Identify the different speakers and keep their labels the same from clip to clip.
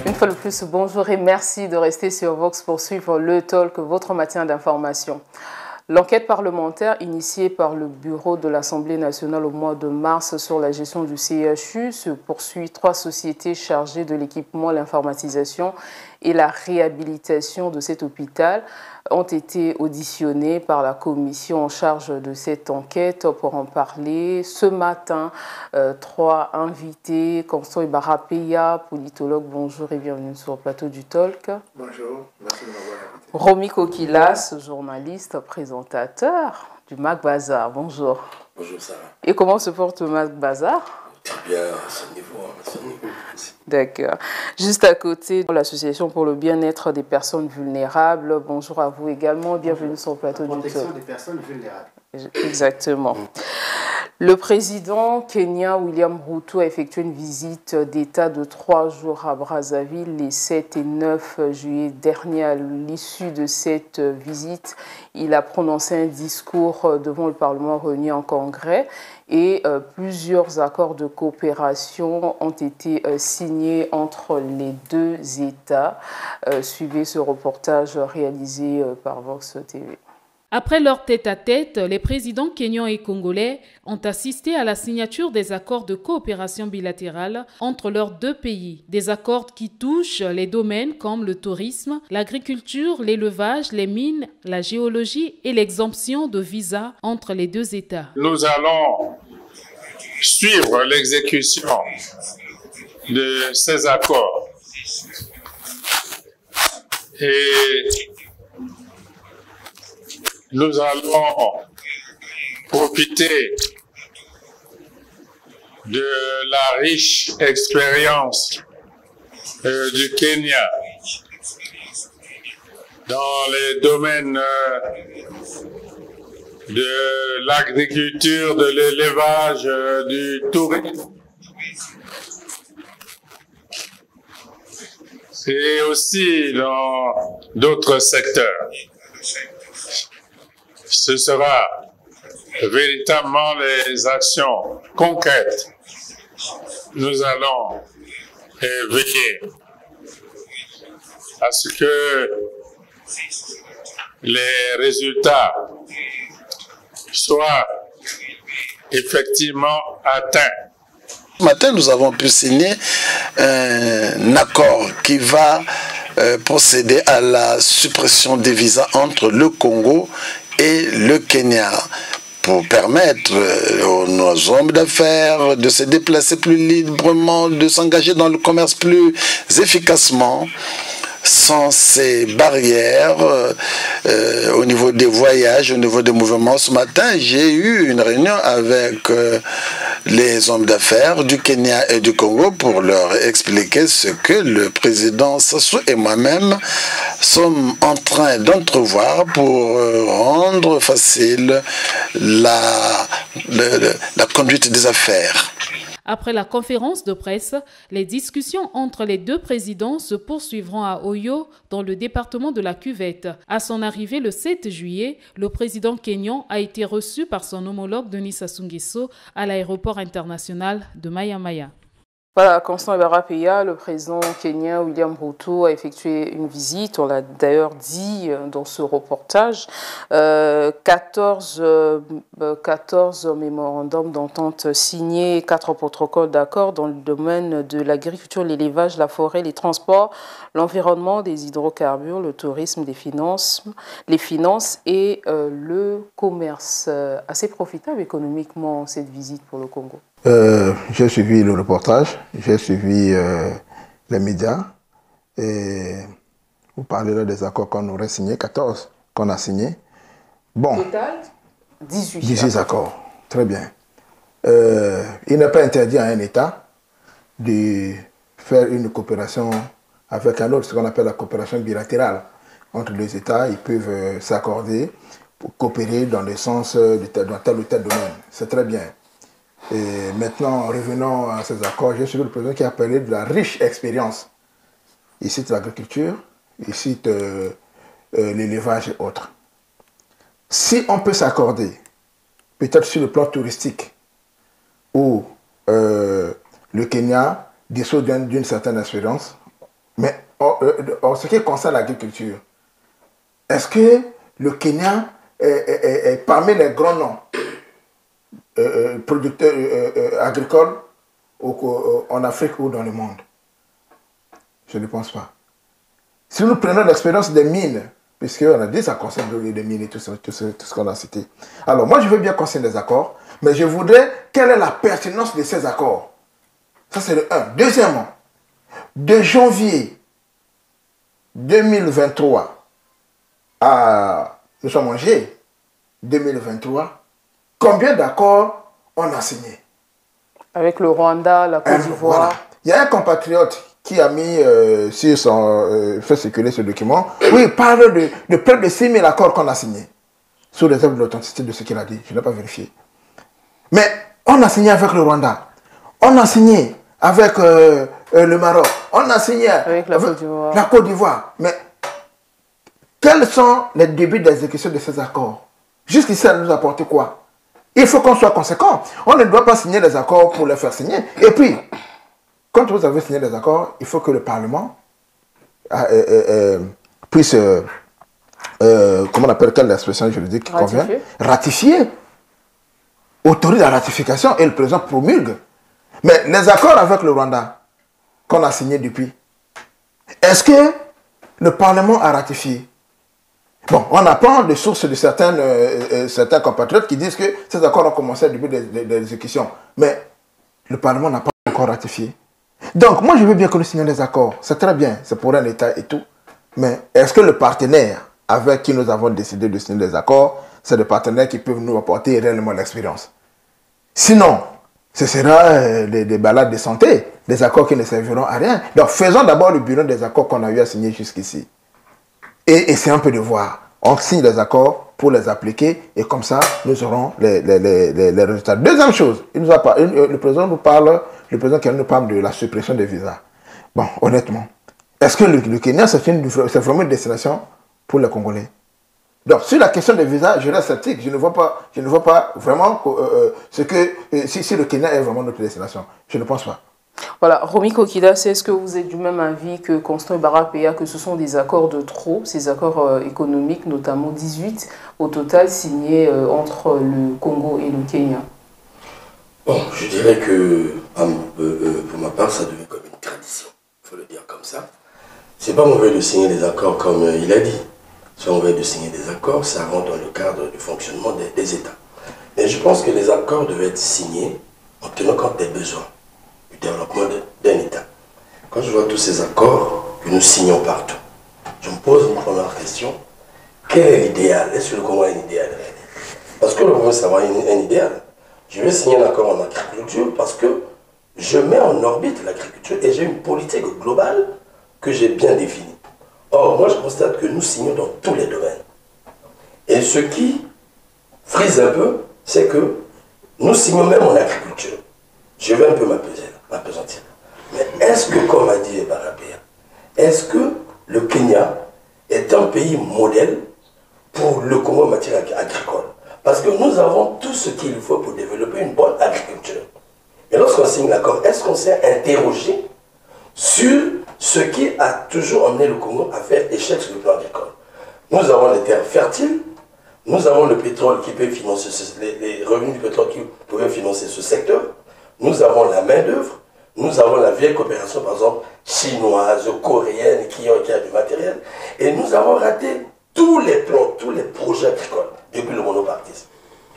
Speaker 1: Une fois de plus, bonjour et merci de rester sur Vox pour suivre le talk, votre matin d'information. L'enquête parlementaire initiée par le bureau de l'Assemblée nationale au mois de mars sur la gestion du CHU se poursuit. 3 sociétés chargées de l'équipement, l'informatisation et la réhabilitation de cet hôpital ont été auditionnées par la commission en charge de cette enquête. Pour en parler, ce matin, 3 invités. Constant Ibarapeya, politologue, bonjour et bienvenue sur le plateau du talk.
Speaker 2: Bonjour, merci de m'avoir invité.
Speaker 1: Romy Kokilas, journaliste, présentateur du Mac Bazar. Bonjour.
Speaker 2: Bonjour Sarah.
Speaker 1: Et comment se porte le Mac Bazar?
Speaker 2: Très bien, à ce niveau.
Speaker 1: D'accord. Juste à côté de l'Association pour le bien-être des personnes vulnérables. Bonjour à vous également. Bienvenue sur le plateau du talk.
Speaker 3: Protection des personnes vulnérables.
Speaker 1: Exactement. Le président kenyan William Ruto a effectué une visite d'État de 3 jours à Brazzaville les 7 et 9 juillet dernier. À l'issue de cette visite, il a prononcé un discours devant le Parlement réuni en congrès et plusieurs accords de coopération ont été signés entre les 2 États. Suivez ce reportage réalisé par Vox TV.
Speaker 4: Après leur tête-à-tête, les présidents kenyans et congolais ont assisté à la signature des accords de coopération bilatérale entre leurs 2 pays. Des accords qui touchent les domaines comme le tourisme, l'agriculture, l'élevage, les mines, la géologie et l'exemption de visa entre les 2 États.
Speaker 5: Nous allons suivre l'exécution de ces accords et nous allons profiter de la riche expérience du Kenya dans les domaines de l'agriculture, de l'élevage, du tourisme. Et aussi dans d'autres secteurs. Ce sera véritablement les actions concrètes. Nous allons veiller à ce que les résultats soient effectivement atteints.
Speaker 2: Ce matin, nous avons pu signer un accord qui va procéder à la suppression des visas entre le Congo et le Kenya pour permettre aux nos hommes d'affaires de se déplacer plus librement, de s'engager dans le commerce plus efficacement, sans ces barrières au niveau des voyages, au niveau des mouvements. Ce matin, j'ai eu une réunion avec les hommes d'affaires du Kenya et du Congo pour leur expliquer ce que le président Sassou et moi-même sommes en train d'entrevoir pour rendre facile la conduite des affaires.
Speaker 4: Après la conférence de presse, les discussions entre les 2 présidents se poursuivront à Oyo, dans le département de la Cuvette. À son arrivée le 7 juillet, le président kenyan a été reçu par son homologue Denis Sassou Nguesso à l'aéroport international de Maya-Maya.
Speaker 1: Voilà, Constant Ibarapeya, le président kenyan William Ruto a effectué une visite, on l'a d'ailleurs dit dans ce reportage, 14 mémorandums d'entente signés, 4 protocoles d'accord dans le domaine de l'agriculture, l'élevage, la forêt, les transports, l'environnement, des hydrocarbures, le tourisme, les finances et le commerce. Assez profitable économiquement cette visite pour le Congo.
Speaker 3: J'ai suivi le reportage, j'ai suivi les médias et vous parlez là des accords qu'on aurait signés, 14 qu'on a signés. Bon,
Speaker 1: Total,
Speaker 3: 18 accords, très bien. Il n'est pas interdit à un État de faire une coopération avec un autre, ce qu'on appelle la coopération bilatérale. Entre 2 États, ils peuvent s'accorder pour coopérer dans le sens dans tel ou tel domaine. C'est très bien. Et maintenant, revenons à ces accords, j'ai suivi le président qui a parlé de la riche expérience. Il cite l'agriculture, il cite l'élevage et autres. Si on peut s'accorder, peut-être sur le plan touristique, où le Kenya dispose d'une certaine expérience, Mais en ce qui concerne l'agriculture, est-ce que le Kenya est parmi les grands noms producteurs agricoles en Afrique ou dans le monde? Je ne pense pas. Si nous prenons l'expérience des mines, puisqu'on a dit ça concerne les mines et tout ce qu'on a cité. Alors, moi, je veux bien qu'on signe des accords, mais je voudrais quelle est la pertinence de ces accords. Ça, c'est le 1. Deuxièmement, de janvier 2023 à, nous sommes en G 2023, combien d'accords on a signé? Avec le Rwanda, la Côte d'Ivoire. Voilà. Il y a un compatriote qui a mis sur son fait circuler ce document, où il parle de près de 6 000 accords qu'on a signés, sous réserve de l'authenticité de ce qu'il a dit. Je n'ai pas vérifié. Mais on a signé avec le Rwanda, on a signé avec le Maroc, on a signé avec la Côte d'Ivoire. Mais quels sont les débuts d'exécution de ces accords? Jusqu'ici, ça nous apporte quoi? Il faut qu'on soit conséquent. On ne doit pas signer les accords pour les faire signer. Et puis, quand vous avez signé des accords, il faut que le Parlement puisse, comment on appelle, quelle expression juridique qui convient, ratifier, autorise la ratification et le président promulgue. Mais les accords avec le Rwanda qu'on a signés depuis, est-ce que le Parlement a ratifié? Bon, on apprend des sources de certains compatriotes qui disent que ces accords ont commencé depuis l'exécution. Mais le Parlement n'a pas encore ratifié. Donc, moi, je veux bien que nous signions des accords. C'est très bien, c'est pour un État et tout. Mais est-ce que le partenaire avec qui nous avons décidé de signer des accords, c'est le partenaire qui peut nous apporter réellement l'expérience? Sinon, ce sera des balades de santé, des accords qui ne serviront à rien. Donc, faisons d'abord le bilan des accords qu'on a eu à signer jusqu'ici. Et essayons un peu de voir. On signe les accords pour les appliquer et comme ça, nous aurons les résultats. Deuxième chose, le président nous parle, nous parle de la suppression des visas. Bon, honnêtement, est-ce que le Kenya, c'est vraiment une destination pour les Congolais? Donc, sur la question des visas, je reste sceptique. Je ne vois pas vraiment si le Kenya est vraiment notre destination. Je ne pense pas.
Speaker 1: Voilà, Romy Kokida, est-ce que vous êtes du même avis que Constant Barapéa, que ce sont des accords de trop, ces accords économiques, notamment 18 au total signés entre le Congo et le Kenya?
Speaker 6: Bon, je dirais que pour ma part, ça devient comme une tradition, il faut le dire comme ça. C'est pas mauvais de signer des accords comme il a dit. C'est mauvais de signer des accords, ça rentre dans le cadre du fonctionnement des États. Mais je pense que les accords devaient être signés en tenant compte des besoins du développement d'un État. Quand je vois tous ces accords que nous signons partout, je me pose une première question. Quel est l'idéal? Est-ce que le Congo a un idéal? Parce que le Congo, ça va un idéal. Je vais signer un accord en agriculture parce que je mets en orbite l'agriculture et j'ai une politique globale que j'ai bien définie. Or, moi, je constate que nous signons dans tous les domaines. Et ce qui frise un peu, c'est que nous signons même en agriculture. Je vais un peu m'apesantir. Mais est-ce que, comme a dit Barapéa, est-ce que le Kenya est un pays modèle pour le Congo en matière agricole? Parce que nous avons tout ce qu'il faut pour développer une bonne agriculture. Et lorsqu'on signe l'accord, est-ce qu'on s'est interrogé sur ce qui a toujours emmené le Congo à faire échec sur le plan agricole? Nous avons les terres fertiles, nous avons le pétrole qui peut financer, les revenus du pétrole qui peuvent financer ce secteur, nous avons la main-d'œuvre, nous avons la vieille coopération, par exemple, chinoise, coréenne, qui a du matériel, et nous avons raté tous les plans, tous les projets agricoles, depuis le monopartisme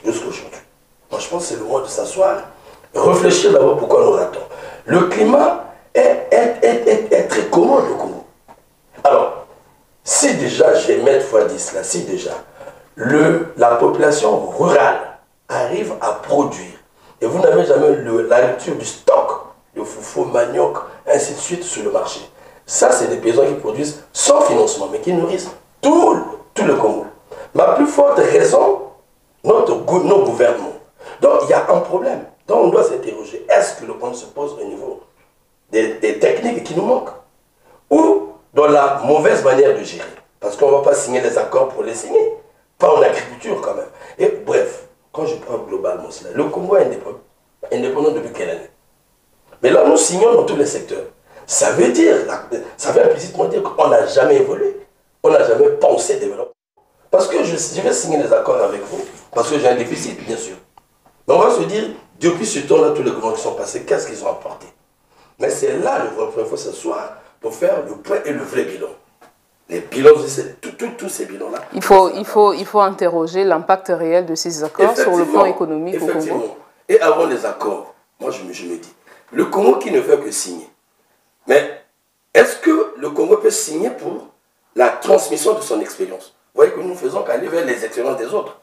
Speaker 6: jusqu'à aujourd'hui. Moi, je pense que c'est le moment de s'asseoir, réfléchir d'abord pourquoi nous ratons. Le climat est très commode au Congo. Alors, si déjà, j'ai maintes fois dit cela, si déjà, la population rurale arrive à produire, et vous n'avez jamais la lecture du stock de foufou, manioc, ainsi de suite sur le marché. Ça, c'est des paysans qui produisent sans financement, mais qui nourrissent tout le Congo. Ma plus forte raison, nos gouvernements. Donc, il y a un problème. Donc, on doit s'interroger. Est-ce que le problème se pose au niveau des techniques qui nous manquent? Ou dans la mauvaise manière de gérer? Parce qu'on ne va pas signer des accords pour les signer. Pas en agriculture, quand même. Et bref, quand je prends globalement cela, le Congo est indépendant depuis quelle année? Mais là, nous signons dans tous les secteurs. ça veut implicitement dire qu'on n'a jamais évolué. On n'a jamais pensé développement. Parce que je vais signer des accords avec vous, parce que j'ai un déficit, bien sûr. Mais on va se dire, depuis ce temps-là, tous les gouvernements qui sont passés, qu'est-ce qu'ils ont apporté? Mais c'est là le vrai point, il faut s'asseoir pour faire le point et le vrai bilan. Les bilans, tous ces bilans-là.
Speaker 1: Il faut interroger l'impact réel de ces accords sur le plan économique au Congo.
Speaker 6: Et avant les accords, moi je me dis, le Congo qui ne fait que signer, mais est-ce que le Congo peut signer pour la transmission de son expérience? Vous voyez que nous ne faisons qu'aller vers les expériences des autres.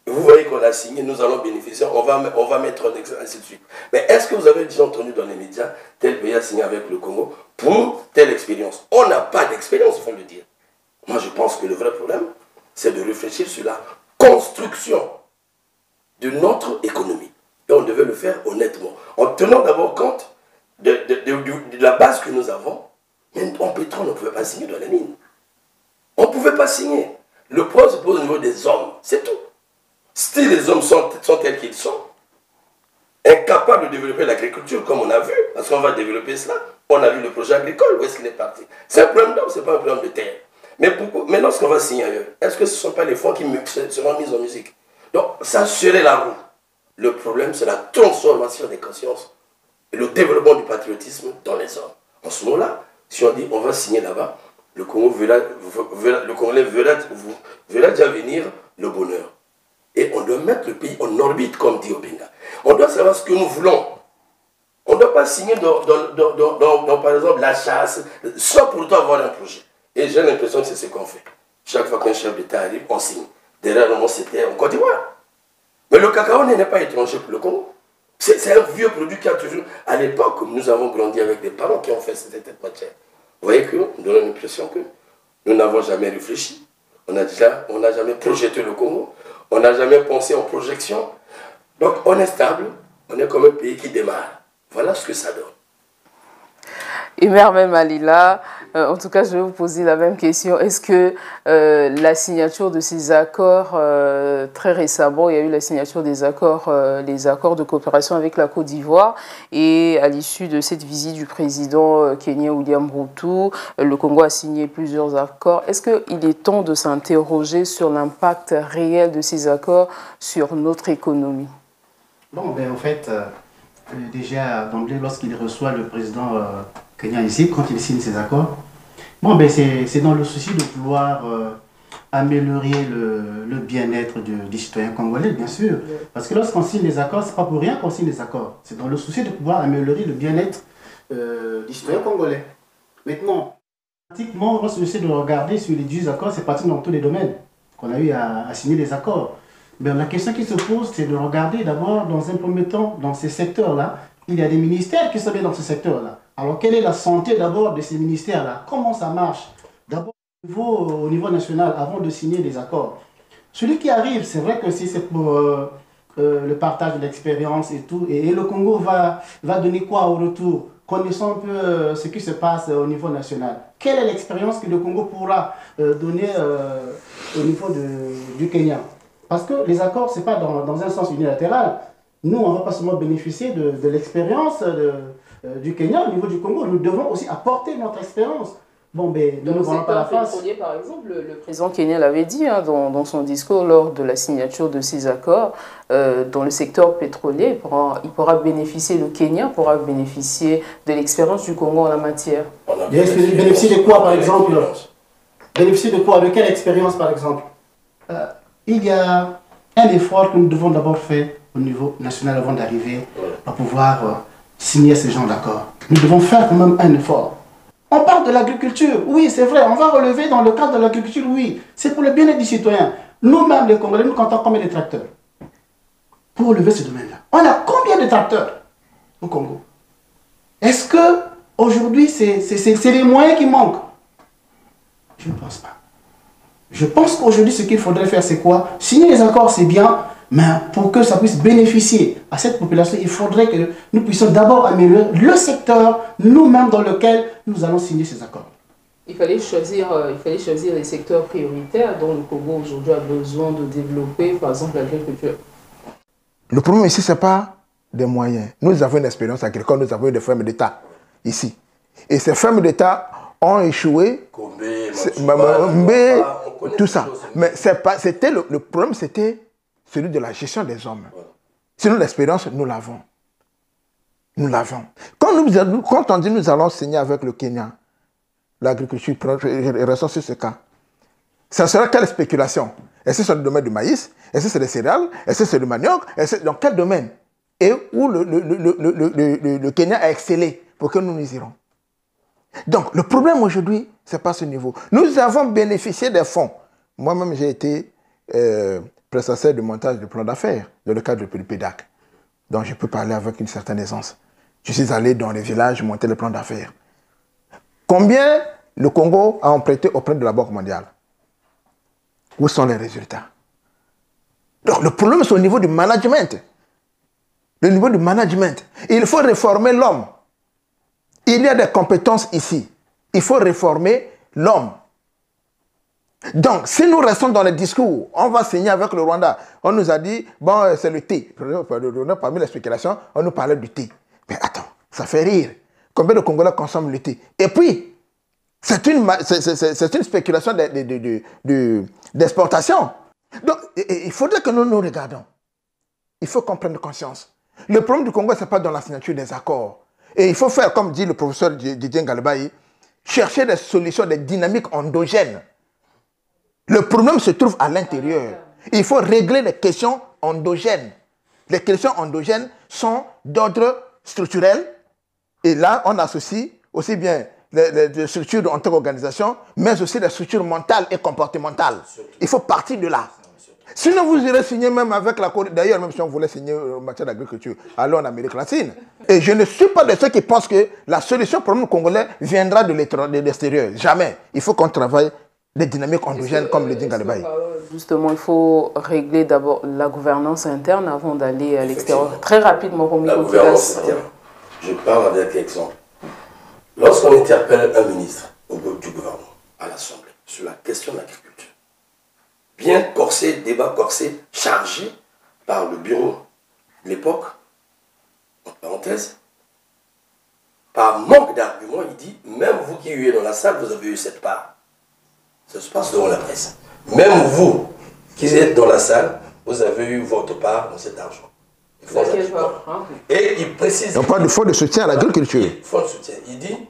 Speaker 6: Et vous voyez qu'on a signé, nous allons bénéficier, on va mettre ainsi de suite. Mais est-ce que vous avez déjà entendu dans les médias, tel pays a signé avec le Congo pour telle expérience? On n'a pas d'expérience, il faut le dire. Moi je pense que le vrai problème, c'est de réfléchir sur la construction de notre économie. Et on devait le faire honnêtement, en tenant d'abord compte de la base que nous avons. Mais en pétrole, on ne pouvait pas signer dans les mines. On ne pouvait pas signer. Le problème se pose au niveau des hommes, c'est tout. Si les hommes sont tels qu'ils sont, incapables de développer l'agriculture comme on a vu, parce qu'on va développer cela, on a vu le projet agricole, où est-ce qu'il est parti? C'est un problème d'homme, ce n'est pas un problème de terre. Mais lorsqu'on va signer ailleurs, est-ce que ce ne sont pas les fonds qui seront mis en musique? Donc ça serait la roue. Le problème, c'est la transformation des consciences et le développement du patriotisme dans les hommes. En ce moment-là, si on dit on va signer là-bas, le Congolais verra déjà venir le bonheur. Et on doit mettre le pays en orbite, comme dit Obenga. On doit savoir ce que nous voulons. On ne doit pas signer dans, par exemple, la chasse, sans pour autant avoir un projet. Et j'ai l'impression que c'est ce qu'on fait. Chaque fois qu'un chef d'État arrive, on signe. Derrière, c'était en Côte d'Ivoire. Mais le cacao n'est pas étranger pour le Congo. C'est un vieux produit qui a toujours... À l'époque, nous avons grandi avec des parents qui ont fait cette matière. Vous voyez que nous avons l'impression que nous n'avons jamais réfléchi. On n'a jamais projeté le Congo. On n'a jamais pensé en projection. Donc on est stable, on est comme un pays qui démarre. Voilà ce que ça donne.
Speaker 1: Emer Malila, en tout cas, je vais vous poser la même question. Est-ce que la signature de ces accords, très récemment, il y a eu la signature des accords, les accords de coopération avec la Côte d'Ivoire, et à l'issue de cette visite du président kenyan William Ruto, le Congo a signé plusieurs accords. Est-ce qu'il est temps de s'interroger sur l'impact réel de ces accords sur notre économie?
Speaker 7: Bon, ben en fait, déjà d'emblée, lorsqu'il reçoit le président kenyan ici, quand il signe ces accords, bon, ben c'est dans le souci de vouloir améliorer le bien-être du citoyen congolais, bien sûr. Parce que lorsqu'on signe les accords, c'est pas pour rien qu'on signe les accords. C'est dans le souci de pouvoir améliorer le bien-être du citoyen congolais. Maintenant, pratiquement, lorsqu'on essaie de regarder sur les 10 accords, c'est parti dans tous les domaines qu'on a eu à signer les accords. Mais la question qui se pose, c'est de regarder d'abord, dans un premier temps, dans ces secteurs-là, il y a des ministères qui sont bien dans ce secteur-là. Alors, quelle est la santé d'abord de ces ministères-là? Comment ça marche? D'abord, au niveau national, avant de signer des accords. Celui qui arrive, c'est vrai que si c'est pour le partage de l'expérience et tout, et le Congo va donner quoi au retour? Connaissant un peu ce qui se passe au niveau national. Quelle est l'expérience que le Congo pourra donner au niveau du Kenya? Parce que les accords, ce n'est pas dans un sens unilatéral. Nous, on ne va pas seulement bénéficier de l'expérience du Kenya au niveau du Congo. Nous devons aussi apporter notre expérience. Bon, ben, nous ne voyons pas la face.
Speaker 1: Pétrolier, par exemple, le président kenyan l'avait dit dans son discours lors de la signature de ces accords, dans le secteur pétrolier, il pourra bénéficier, le Kenya pourra bénéficier de l'expérience du Congo en la matière.
Speaker 7: Bénéficier de quoi, par exemple? Bénéficier de quoi? De quelle expérience, par exemple? Il y a un effort que nous devons d'abord faire au niveau national avant d'arriver à pouvoir signer ce genre d'accord. Nous devons faire quand même un effort. On parle de l'agriculture, oui, c'est vrai, on va relever dans le cadre de l'agriculture, oui. C'est pour le bien-être du citoyen. Nous-mêmes, les Congolais, nous comptons combien de tracteurs pour relever ce domaine-là? On a combien de tracteurs au Congo? Est-ce que aujourd'hui c'est les moyens qui manquent? Je ne pense pas. Je pense qu'aujourd'hui, ce qu'il faudrait faire, c'est quoi? Signer les accords, c'est bien, mais pour que ça puisse bénéficier à cette population, il faudrait que nous puissions d'abord améliorer le secteur nous-mêmes dans lequel nous allons signer ces accords.
Speaker 1: Il fallait choisir les secteurs prioritaires dont le Congo aujourd'hui a besoin de développer, par exemple l'agriculture.
Speaker 3: Le problème ici, ce n'est pas des moyens. Nous avons une expérience agricole, nous avons des fermes d'État ici. Et ces femmes d'État ont échoué. Tout ça. Mais c'était le problème, c'était celui de la gestion des hommes. Sinon, l'expérience, nous l'avons. Nous l'avons. Quand on dit nous allons signer avec le Kenya, l'agriculture, restons sur ce cas, ça sera quelle spéculation? Est-ce que c'est le domaine du maïs? Est-ce que c'est des céréales? Est-ce que c'est du manioc? Dans quel domaine? Et où le Kenya a excellé pour que nous irons. Donc, le problème aujourd'hui, ce n'est pas ce niveau. Nous avons bénéficié des fonds. Moi-même, j'ai été prestataire de montage de plan d'affaires dans le cadre du PDAC. Donc, je peux parler avec une certaine aisance. Je suis allé dans les villages monter le plan d'affaires. Combien le Congo a emprunté auprès de la Banque mondiale? Où sont les résultats? Donc, le problème, c'est au niveau du management. Le niveau du management. Il faut réformer l'homme. Il y a des compétences ici. Il faut réformer l'homme. Donc, si nous restons dans les discours, on va signer avec le Rwanda. On nous a dit, bon, c'est le thé. Parmi les spéculations, on nous parlait du thé. Mais attends, ça fait rire. Combien de Congolais consomment le thé? Et puis, c'est une spéculation d'exportation. Donc, il faudrait que nous nous regardions. Il faut qu'on prenne conscience. Le problème du Congo, ce n'est pas dans la signature des accords. Et il faut faire, comme dit le professeur Didier Ngalabaye, chercher des solutions, des dynamiques endogènes. Le problème se trouve à l'intérieur. Il faut régler les questions endogènes. Les questions endogènes sont d'ordre structurel. Et là, on associe aussi bien les structures en tant qu'organisation, mais aussi les structures mentales et comportementales. Il faut partir de là. Sinon, vous irez signer même avec la Corée. D'ailleurs, même si on voulait signer en matière d'agriculture, aller en Amérique latine. Et je ne suis pas de ceux qui pensent que la solution pour le problème congolais viendra de l'extérieur. Jamais. Il faut qu'on travaille des dynamiques endogènes, comme le dit Ngalabaye.
Speaker 1: Justement, il faut régler d'abord la gouvernance interne avant d'aller à l'extérieur. Très rapidement, pour
Speaker 6: la gouvernance interne. Je parle avec l'exemple. Lorsqu'on interpelle un ministre du gouvernement à l'Assemblée sur la question de l'agriculture, bien corsé, débat corsé, chargé par le bureau de l'époque, entre parenthèses, par manque d'arguments, il dit, même vous qui êtes dans la salle, vous avez eu cette part. Ça se passe devant la presse. Même vous qui êtes dans la salle, vous avez eu votre part dans cet argent. Et il précise...
Speaker 3: On parle du fonds de soutien à l'agriculture.
Speaker 6: Fonds de soutien. Il dit,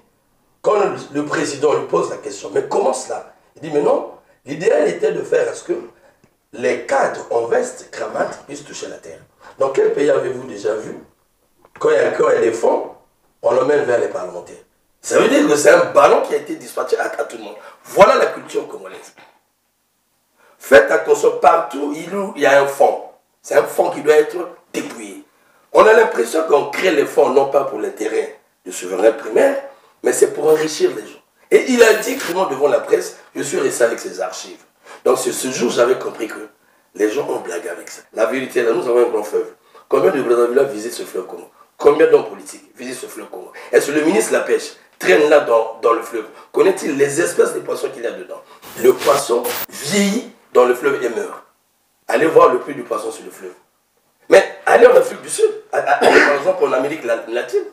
Speaker 6: quand le président lui pose la question, mais comment cela? Il dit, mais non, l'idéal était de faire à ce que les cadres en veste, cravate, puissent toucher la terre. Dans quel pays avez-vous déjà vu, quand il y a des fonds, on l'emmène vers les parlementaires? Ça veut dire que c'est un ballon qui a été dispatché à tout le monde. Voilà la culture congolaise. Faites attention, partout il y a un fonds. C'est un fonds qui doit être dépouillé. On a l'impression qu'on crée les fonds non pas pour l'intérêt du souverain primaire, mais c'est pour enrichir les gens. Et il a dit clairement devant la presse, je suis resté avec ses archives. Donc ce jour, j'avais compris que les gens ont blagué avec ça. La vérité, là, nous avons un grand fleuve. Combien de Brazzaville visitent ce fleuve Congo? Combien d'hommes politiques visitent ce fleuve Congo? Est-ce que le ministre de la Pêche traîne là dans le fleuve? Connaît-il les espèces de poissons qu'il y a dedans? Le poisson vieillit dans le fleuve et meurt. Allez voir le prix du poisson sur le fleuve. Mais allez en Afrique du Sud, allez par exemple en Amérique latine,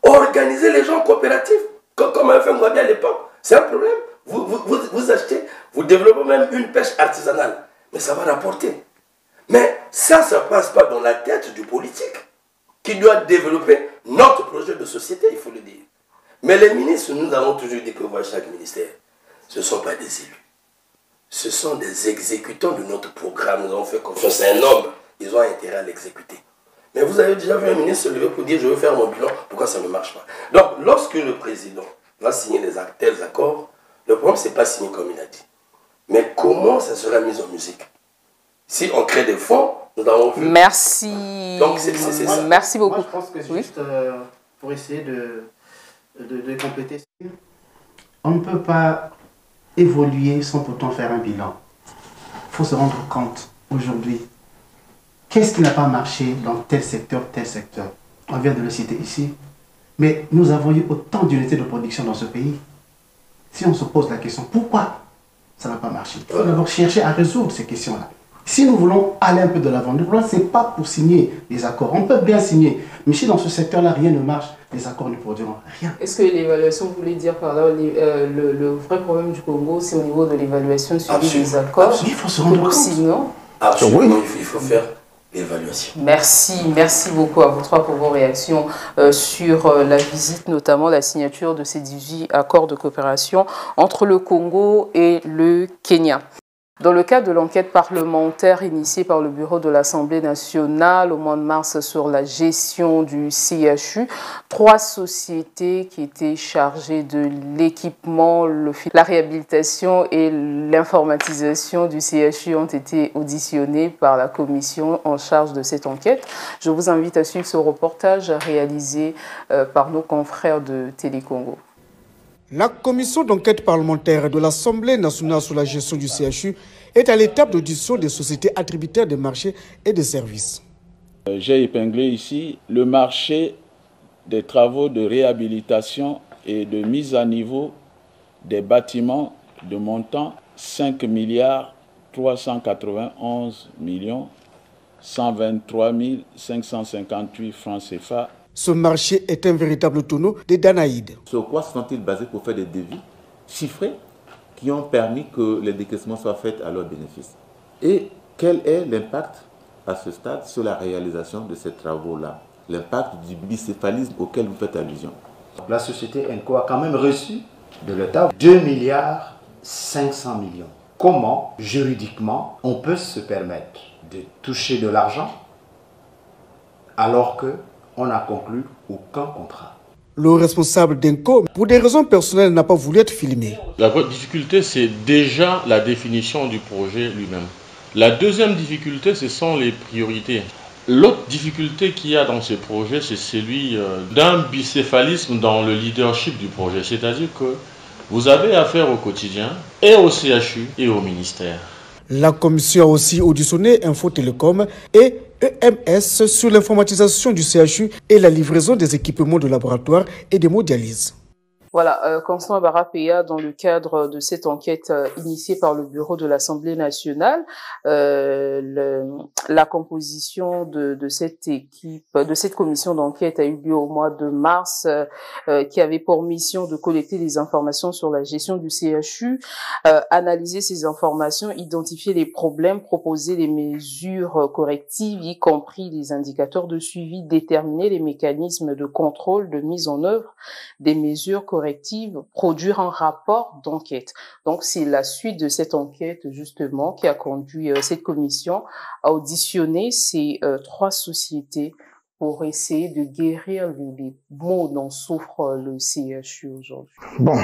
Speaker 6: organisez les gens coopératifs, comme a fait Ngwabi à l'époque. C'est un problème. Vous achetez, vous développez même une pêche artisanale. Mais ça va rapporter. Mais ça ne passe pas dans la tête du politique qui doit développer notre projet de société, il faut le dire. Mais les ministres, nous avons toujours dit que voilà, chaque ministère, ce ne sont pas des élus. Ce sont des exécutants de notre programme. Nous avons fait confiance à un homme. Ils ont intérêt à l'exécuter. Mais vous avez déjà vu un ministre se lever pour dire je veux faire mon bilan, pourquoi ça ne marche pas? Donc, lorsque le président va signer tels accords, le problème, ce n'est pas signer comme il a dit. Mais comment ça sera mis en musique? Si on crée des fonds, nous avons vu.
Speaker 1: Merci.
Speaker 6: Donc, c'est ça.
Speaker 1: Merci beaucoup.
Speaker 7: Moi, je pense que c'est juste pour essayer de compléter. On ne peut pas évoluer sans pourtant faire un bilan. Il faut se rendre compte aujourd'hui. Qu'est-ce qui n'a pas marché dans tel secteur? On vient de le citer ici. Mais nous avons eu autant d'unités de production dans ce pays. Si on se pose la question, pourquoi ça n'a pas marché? Il faut d'abord chercher à résoudre ces questions-là. Si nous voulons aller un peu de l'avant, ce n'est pas pour signer des accords. On peut bien signer, mais si dans ce secteur-là, rien ne marche, les accords ne produiront rien.
Speaker 1: Est-ce que l'évaluation, vous voulez dire par là, le vrai problème du Congo, c'est au niveau de l'évaluation suivie des accords?
Speaker 7: Absolument. Il faut se rendre compte.
Speaker 1: Sinon,
Speaker 6: absolument, il faut faire l'évaluation.
Speaker 1: Merci beaucoup à vous trois pour vos réactions sur la visite, notamment la signature de ces 18 accords de coopération entre le Congo et le Kenya. Dans le cadre de l'enquête parlementaire initiée par le bureau de l'Assemblée nationale au mois de mars sur la gestion du CHU, 3 sociétés qui étaient chargées de l'équipement, la réhabilitation et l'informatisation du CHU ont été auditionnées par la commission en charge de cette enquête. Je vous invite à suivre ce reportage réalisé par nos confrères de Télécongo.
Speaker 8: La commission d'enquête parlementaire de l'Assemblée nationale sur la gestion du CHU est à l'étape d'audition des sociétés attributaires des marchés et des services.
Speaker 9: J'ai épinglé ici le marché des travaux de réhabilitation et de mise à niveau des bâtiments de montant 5 milliards 391 millions 123 558 francs CFA.
Speaker 8: Ce marché est un véritable tonneau des Danaïdes.
Speaker 10: Sur quoi sont-ils basés pour faire des devis chiffrés qui ont permis que les décaissements soient faits à leur bénéfice? Et quel est l'impact à ce stade sur la réalisation de ces travaux-là? L'impact du bicéphalisme auquel vous faites allusion.
Speaker 11: La société ENCO a quand même reçu de l'État 2 milliards 500 millions. Comment, juridiquement, on peut se permettre de toucher de l'argent alors qu'on n'a conclu aucun contrat?
Speaker 8: Le responsable d'ENCO, pour des raisons personnelles, n'a pas voulu être filmé.
Speaker 12: La vraie difficulté, c'est déjà la définition du projet lui-même. La deuxième difficulté, ce sont les priorités. L'autre difficulté qu'il y a dans ce projet, c'est celui d'un bicéphalisme dans le leadership du projet. C'est-à-dire que vous avez affaire au quotidien et au CHU et au ministère.
Speaker 8: La commission a aussi auditionné Info Télécom et EMS sur l'informatisation du CHU et la livraison des équipements de laboratoire et d'hémodialyse.
Speaker 1: Voilà, Constant Barapéa, dans le cadre de cette enquête initiée par le bureau de l'Assemblée nationale, la composition de cette équipe, de cette commission d'enquête a eu lieu au mois de mars, qui avait pour mission de collecter des informations sur la gestion du CHU, analyser ces informations, identifier les problèmes, proposer les mesures correctives, y compris les indicateurs de suivi, déterminer les mécanismes de contrôle, de mise en œuvre des mesures correctives, produire un rapport d'enquête. Donc, c'est la suite de cette enquête, justement, qui a conduit cette commission à auditionner ces 3 sociétés pour essayer de guérir les maux dont souffre le CHU aujourd'hui.
Speaker 3: Bon,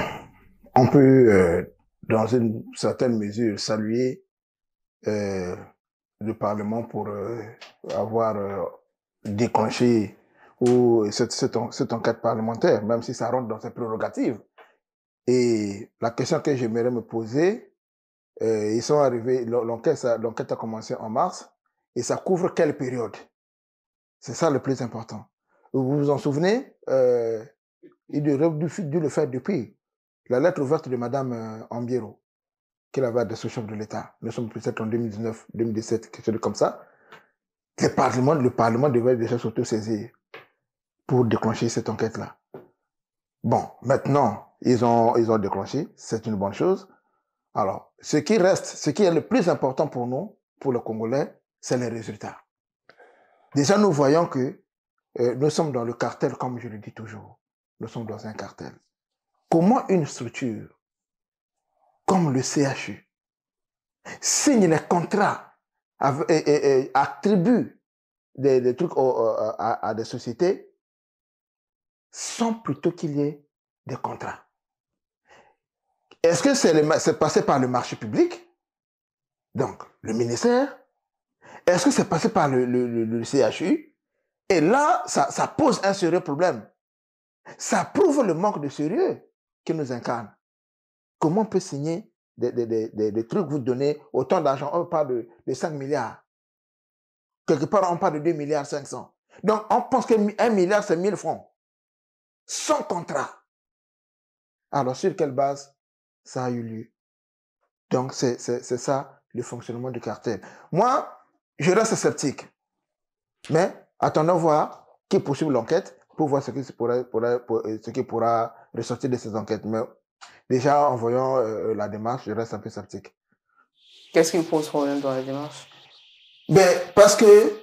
Speaker 3: on peut, dans une certaine mesure, saluer le Parlement pour avoir déclenché cette enquête parlementaire, même si ça rentre dans ses prérogatives. Et la question que j'aimerais me poser, ils sont arrivés, l'enquête a commencé en mars, et ça couvre quelle période? C'est ça le plus important. Vous vous en souvenez, il aurait dû le faire depuis la lettre ouverte de Madame Ambiero, qu'elle avait adressée au chef de l'État. Nous sommes peut-être en 2019, 2017, quelque chose comme ça. Le Parlement devait déjà s'auto-saisir pour déclencher cette enquête-là. Bon, maintenant, ils ont déclenché, c'est une bonne chose. Alors, ce qui reste, ce qui est le plus important pour nous, pour le Congolais, c'est les résultats. Déjà, nous voyons que nous sommes dans le cartel, comme je le dis toujours. Nous sommes dans un cartel. Comment une structure comme le CHU signe les contrats, attribue des trucs à des sociétés sans plutôt qu'il y ait des contrats? Est-ce que c'est passé par le marché public? Donc, le ministère? Est-ce que c'est passé par le CHU? Et là, ça pose un sérieux problème. Ça prouve le manque de sérieux qui nous incarne. Comment on peut signer des trucs, vous donner autant d'argent? On parle de 5 milliards. Quelque part, on parle de 2 milliards 500. Donc, on pense que 1 milliard, c'est 1000 francs. Sans contrat. Alors, sur quelle base ça a eu lieu? Donc, c'est ça le fonctionnement du cartel. Moi, je reste sceptique. Mais attendons voir qui poursuit l'enquête pour voir ce qui pourra ressortir de ces enquêtes. Mais déjà, en voyant la démarche, je reste un peu sceptique.
Speaker 1: Qu'est-ce qui vous pose problème dans la démarche?
Speaker 3: Ben, parce que,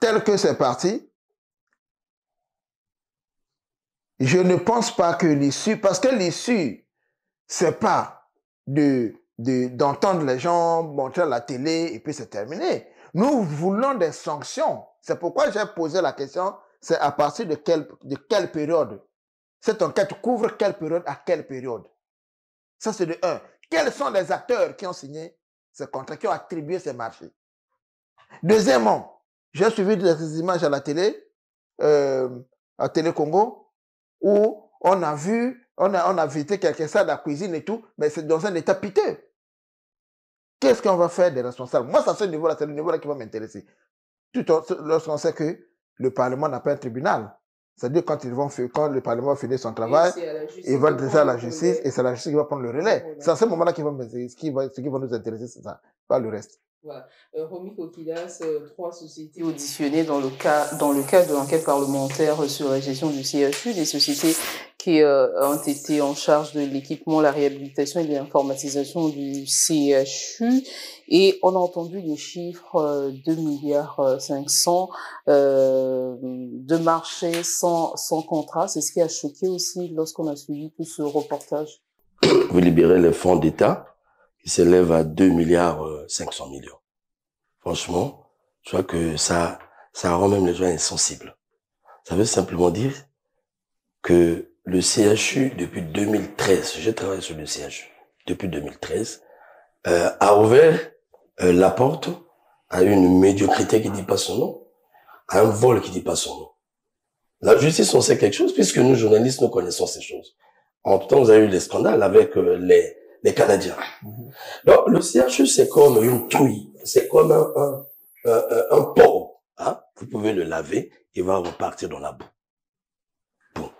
Speaker 3: tel que c'est parti, je ne pense pas que l'issue, parce que l'issue, c'est pas d'entendre les gens montrer à la télé et puis c'est terminé. Nous voulons des sanctions. C'est pourquoi j'ai posé la question, c'est à partir de quelle période? Cette enquête couvre quelle période à quelle période? Ça, c'est de un. Quels sont les acteurs qui ont signé ces contrats, qui ont attribué ces marchés? Deuxièmement, j'ai suivi des images à la télé, à Télé Congo, où on a vu, on a visité quelque chose de la cuisine et tout, mais c'est dans un état piteux. Qu'est-ce qu'on va faire des responsables? Moi, c'est à ce niveau-là, c'est le niveau-là qui va m'intéresser. Lorsqu'on sait que le Parlement n'a pas un tribunal. C'est-à-dire quand le Parlement va finir son travail, il va déjà à la justice et c'est la justice qui va prendre le relais. C'est à ce moment-là ce qui va nous intéresser, c'est ça, pas le reste.
Speaker 1: Voilà. Romy Kokilas, 3 sociétés auditionnées dans le cadre de l'enquête parlementaire sur la gestion du CHU, des sociétés qui ont été en charge de l'équipement, la réhabilitation et de l'informatisation du CHU. Et on a entendu les chiffres 2,5 milliards de marchés sans contrat. C'est ce qui a choqué aussi lorsqu'on a suivi tout ce reportage.
Speaker 6: Vous libérez les fonds d'État qui s'élèvent à 2,5 milliards. Franchement, je crois que ça rend même les gens insensibles. Ça veut simplement dire que le CHU, depuis 2013, je travaille sur le CHU, depuis 2013, a ouvert la porte à une médiocrité qui ne dit pas son nom, à un vol qui ne dit pas son nom. La justice, on sait quelque chose, puisque nous, journalistes, nous connaissons ces choses. En tout temps, vous avez eu les scandales avec les Canadiens. Donc, le CHU, c'est comme une trouille. C'est comme un porc. Hein? Vous pouvez le laver, il va repartir dans la boue. Bon.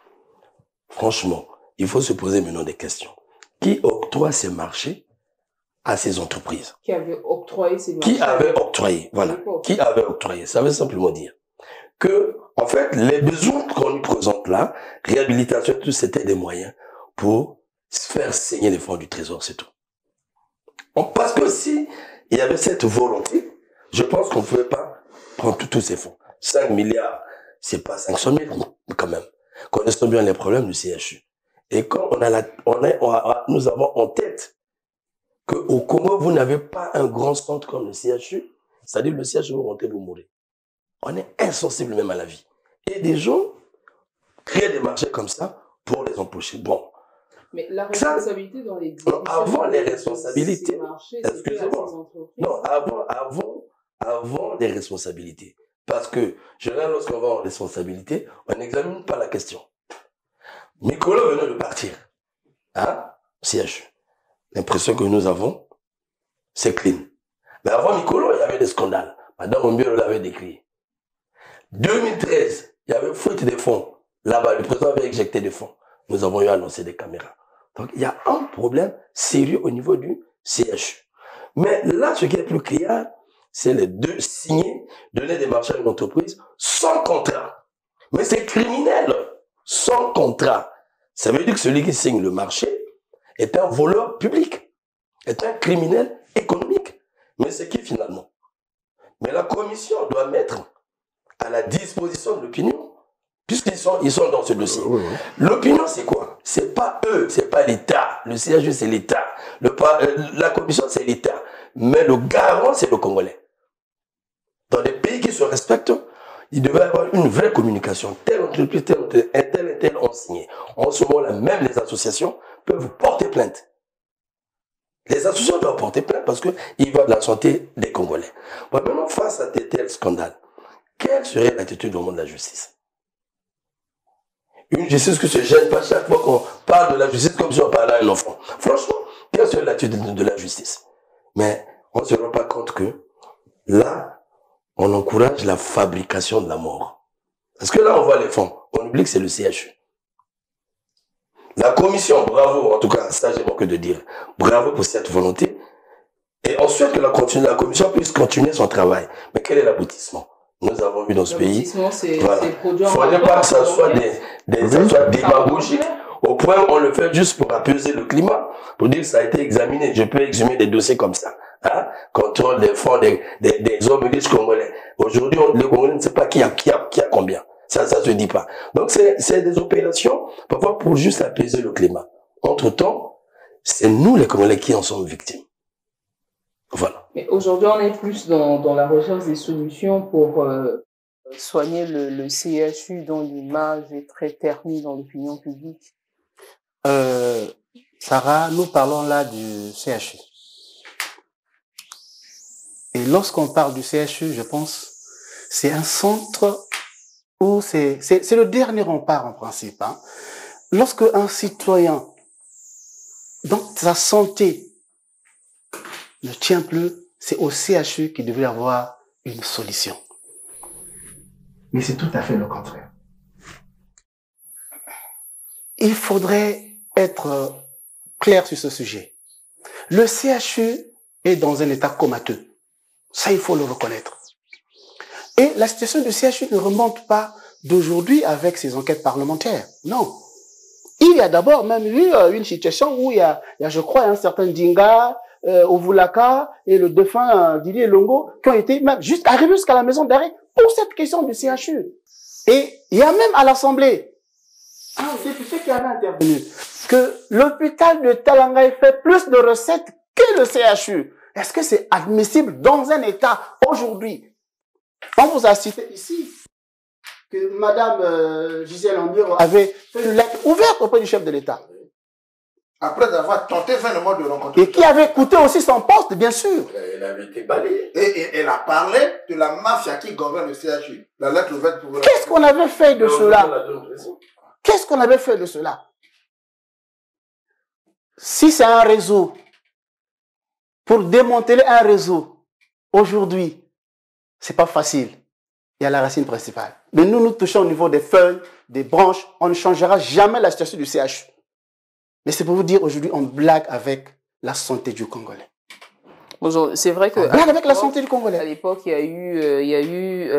Speaker 6: Franchement, il faut se poser maintenant des questions. Qui octroie ces marchés à ces entreprises?
Speaker 1: Qui avait octroyé ces marchés?
Speaker 6: Qui avait octroyé, voilà. Qui avait octroyé? Ça veut simplement dire que, en fait, les besoins qu'on nous présente là, réhabilitation, tout, c'était des moyens pour faire saigner les fonds du trésor, c'est tout. Parce que si il y avait cette volonté, je pense qu'on ne pouvait pas prendre tous ces fonds. 5 milliards, c'est pas 500 000 quand même. Connaissons bien les problèmes du CHU. Et quand nous avons en tête qu'au Congo, vous n'avez pas un grand centre comme le CHU, c'est-à-dire le CHU, vous rentrez, vous mourrez. On est insensible même à la vie. Et des gens créent des marchés comme ça pour les empocher. Bon.
Speaker 1: Mais la responsabilité dans les
Speaker 6: avant les responsabilités, excusez-moi, non, avant les responsabilités. Parce que, généralement, lorsqu'on va en responsabilité, on n'examine pas la question. Mikolo venait de partir. Hein? CHU. L'impression que nous avons, c'est clean. Mais avant Mikolo, il y avait des scandales. Madame Ombiolo l'avait décrit. 2013, il y avait fuite des fonds. Là-bas, le président avait éjecté des fonds. Nous avons eu à lancer des caméras. Donc, il y a un problème sérieux au niveau du CHU. Mais là, ce qui est plus clair, c'est les deux signer, donner des marchés à une entreprise sans contrat. Mais c'est criminel, sans contrat. Ça veut dire que celui qui signe le marché est un voleur public, est un criminel économique. Mais c'est qui finalement? Mais la commission doit mettre à la disposition de l'opinion, puisqu'ils sont dans ce dossier. Oui, oui. L'opinion, c'est quoi? C'est pas eux, c'est pas l'État. Le CHU, c'est l'État. La commission, c'est l'État. Mais le garant, c'est le Congolais. Dans les pays qui se respectent, il devait y avoir une vraie communication. Telle entreprise, tel ont signé. En ce moment-là, même les associations peuvent porter plainte. Les associations doivent porter plainte parce qu'il va de la santé des Congolais. Bon, maintenant, face à tel scandale, quelle serait l'attitude du monde de la justice? Une justice qui ne se gêne pas chaque fois qu'on parle de la justice comme si on parlait à un enfant. Franchement, quelle serait l'attitude de la justice? Mais on ne se rend pas compte que là, on encourage la fabrication de la mort. Parce que là, on voit les fonds. On oublie que c'est le CHU. La commission, bravo, en tout cas, ça j'ai manqué de dire. Bravo pour cette volonté. Et ensuite que la commission puisse continuer son travail. Mais quel est l'aboutissement? Nous avons vu dans ce pays. Voilà. Il ne faudrait pas que ça soit démagogique. Au point où on le fait juste pour apaiser le climat, pour dire que ça a été examiné. Je peux exhumer des dossiers comme ça. Hein? Contrôle des fonds des hommes riches congolais. Aujourd'hui, les Congolais ne savent pas qui a combien. Ça se dit pas. Donc c'est des opérations, parfois pour juste apaiser le climat. Entre-temps, c'est nous les Congolais qui en sommes victimes. Voilà.
Speaker 1: Mais aujourd'hui, on est plus dans la recherche des solutions pour soigner le CHU dont l'image est très ternie dans l'opinion publique.
Speaker 7: Sarah, nous parlons là du CHU. Et lorsqu'on parle du CHU, je pense, c'est un centre où c'est le dernier rempart en principe. Hein. Lorsque un citoyen, dans sa santé, ne tient plus, c'est au CHU qu'il devrait avoir une solution. Mais c'est tout à fait le contraire. Il faudrait être clair sur ce sujet. Le CHU est dans un état comateux. Ça, il faut le reconnaître. Et la situation du CHU ne remonte pas d'aujourd'hui avec ces enquêtes parlementaires. Non. Il y a d'abord même eu une situation où il y a je crois, un certain Dinga, Ovulaka et le défunt Didier Longo qui ont été même arrivés jusqu'à la maison d'arrêt pour cette question du CHU. Et il y a même à l'Assemblée un député qui avait intervenu que l'hôpital de Talanga fait plus de recettes que le CHU. Est-ce que c'est admissible dans un État aujourd'hui? On vous a cité ici que Madame Gisèle Ambiro avait fait une lettre ouverte auprès du chef de l'État.
Speaker 3: Après avoir tenté vainement de rencontrer.
Speaker 7: Et qui avait coûté aussi son poste, bien sûr.
Speaker 6: Elle avait été balayée.
Speaker 3: Et elle a parlé de la mafia qui gouverne le CHU. La lettre ouverte pour...
Speaker 7: Qu'est-ce qu'on avait fait de cela? Qu'est-ce qu'on avait fait de cela? Si c'est un réseau, pour démanteler un réseau, aujourd'hui, c'est pas facile. Il y a la racine principale. Mais nous touchons au niveau des feuilles, des branches, on ne changera jamais la situation du CHU. Mais c'est pour vous dire, aujourd'hui, on blague avec la santé du Congolais.
Speaker 1: C'est vrai que
Speaker 7: avec la santé du Congolais.
Speaker 1: À l'époque, il y a eu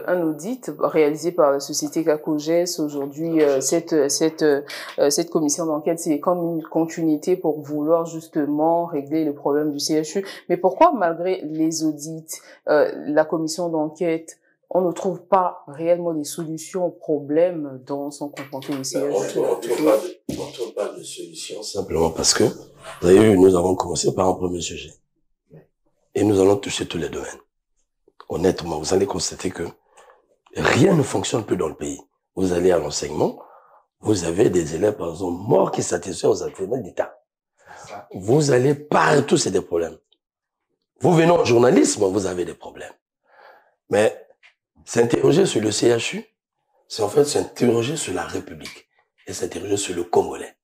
Speaker 1: un audit réalisé par la société Kakogès. Aujourd'hui, cette commission d'enquête, c'est comme une continuité pour vouloir justement régler le problème du CHU. Mais pourquoi, malgré les audits, la commission d'enquête, on ne trouve pas réellement des solutions aux problèmes dont sont confrontés les CHU?
Speaker 6: On ne trouve pas de solution simplement parce que, vous avez vu, nous avons commencé par un premier sujet. Et nous allons toucher tous les domaines. Honnêtement, vous allez constater que rien ne fonctionne plus dans le pays. Vous allez à l'enseignement, vous avez des élèves, par exemple, morts qui satisfont aux enseignements d'État. Vous allez partout, c'est des problèmes. Vous venez au journalisme, vous avez des problèmes. Mais s'interroger sur le CHU, c'est en fait s'interroger sur la République et s'interroger sur le Congolais.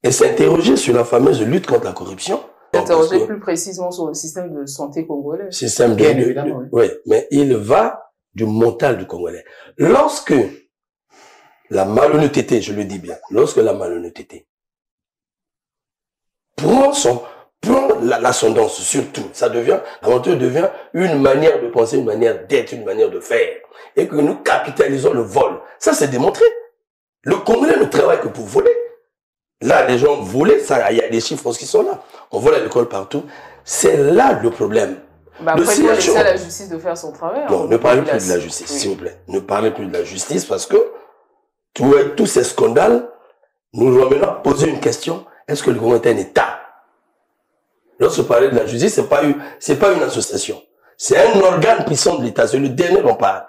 Speaker 6: Et s'interroger sur la fameuse lutte contre la corruption.
Speaker 1: S'interroger plus précisément sur le système de santé congolais.
Speaker 6: Système de oui, mais il va du mental du Congolais. Lorsque la malhonnêteté, je le dis bien, lorsque la malhonnêteté prend l'ascendance sur tout, l'aventure devient une manière de penser, une manière d'être, une manière de faire, et que nous capitalisons le vol. Ça, c'est démontré. Le Congolais ne travaille que pour voler. Là, les gens volaient, il y a des chiffres qui sont là. On vole à l'école partout. C'est là le problème.
Speaker 1: Après, il faut laisser à la justice de faire son travail.
Speaker 6: Non, ne parlez plus de la justice, s'il vous plaît. Ne parlez plus de la justice parce que tous ces scandales nous amènent à poser une question. Est-ce que le Congo est un État? Lorsque parler de la justice, c'est pas une association. C'est un organe puissant de l'État. C'est le dernier dont on parle.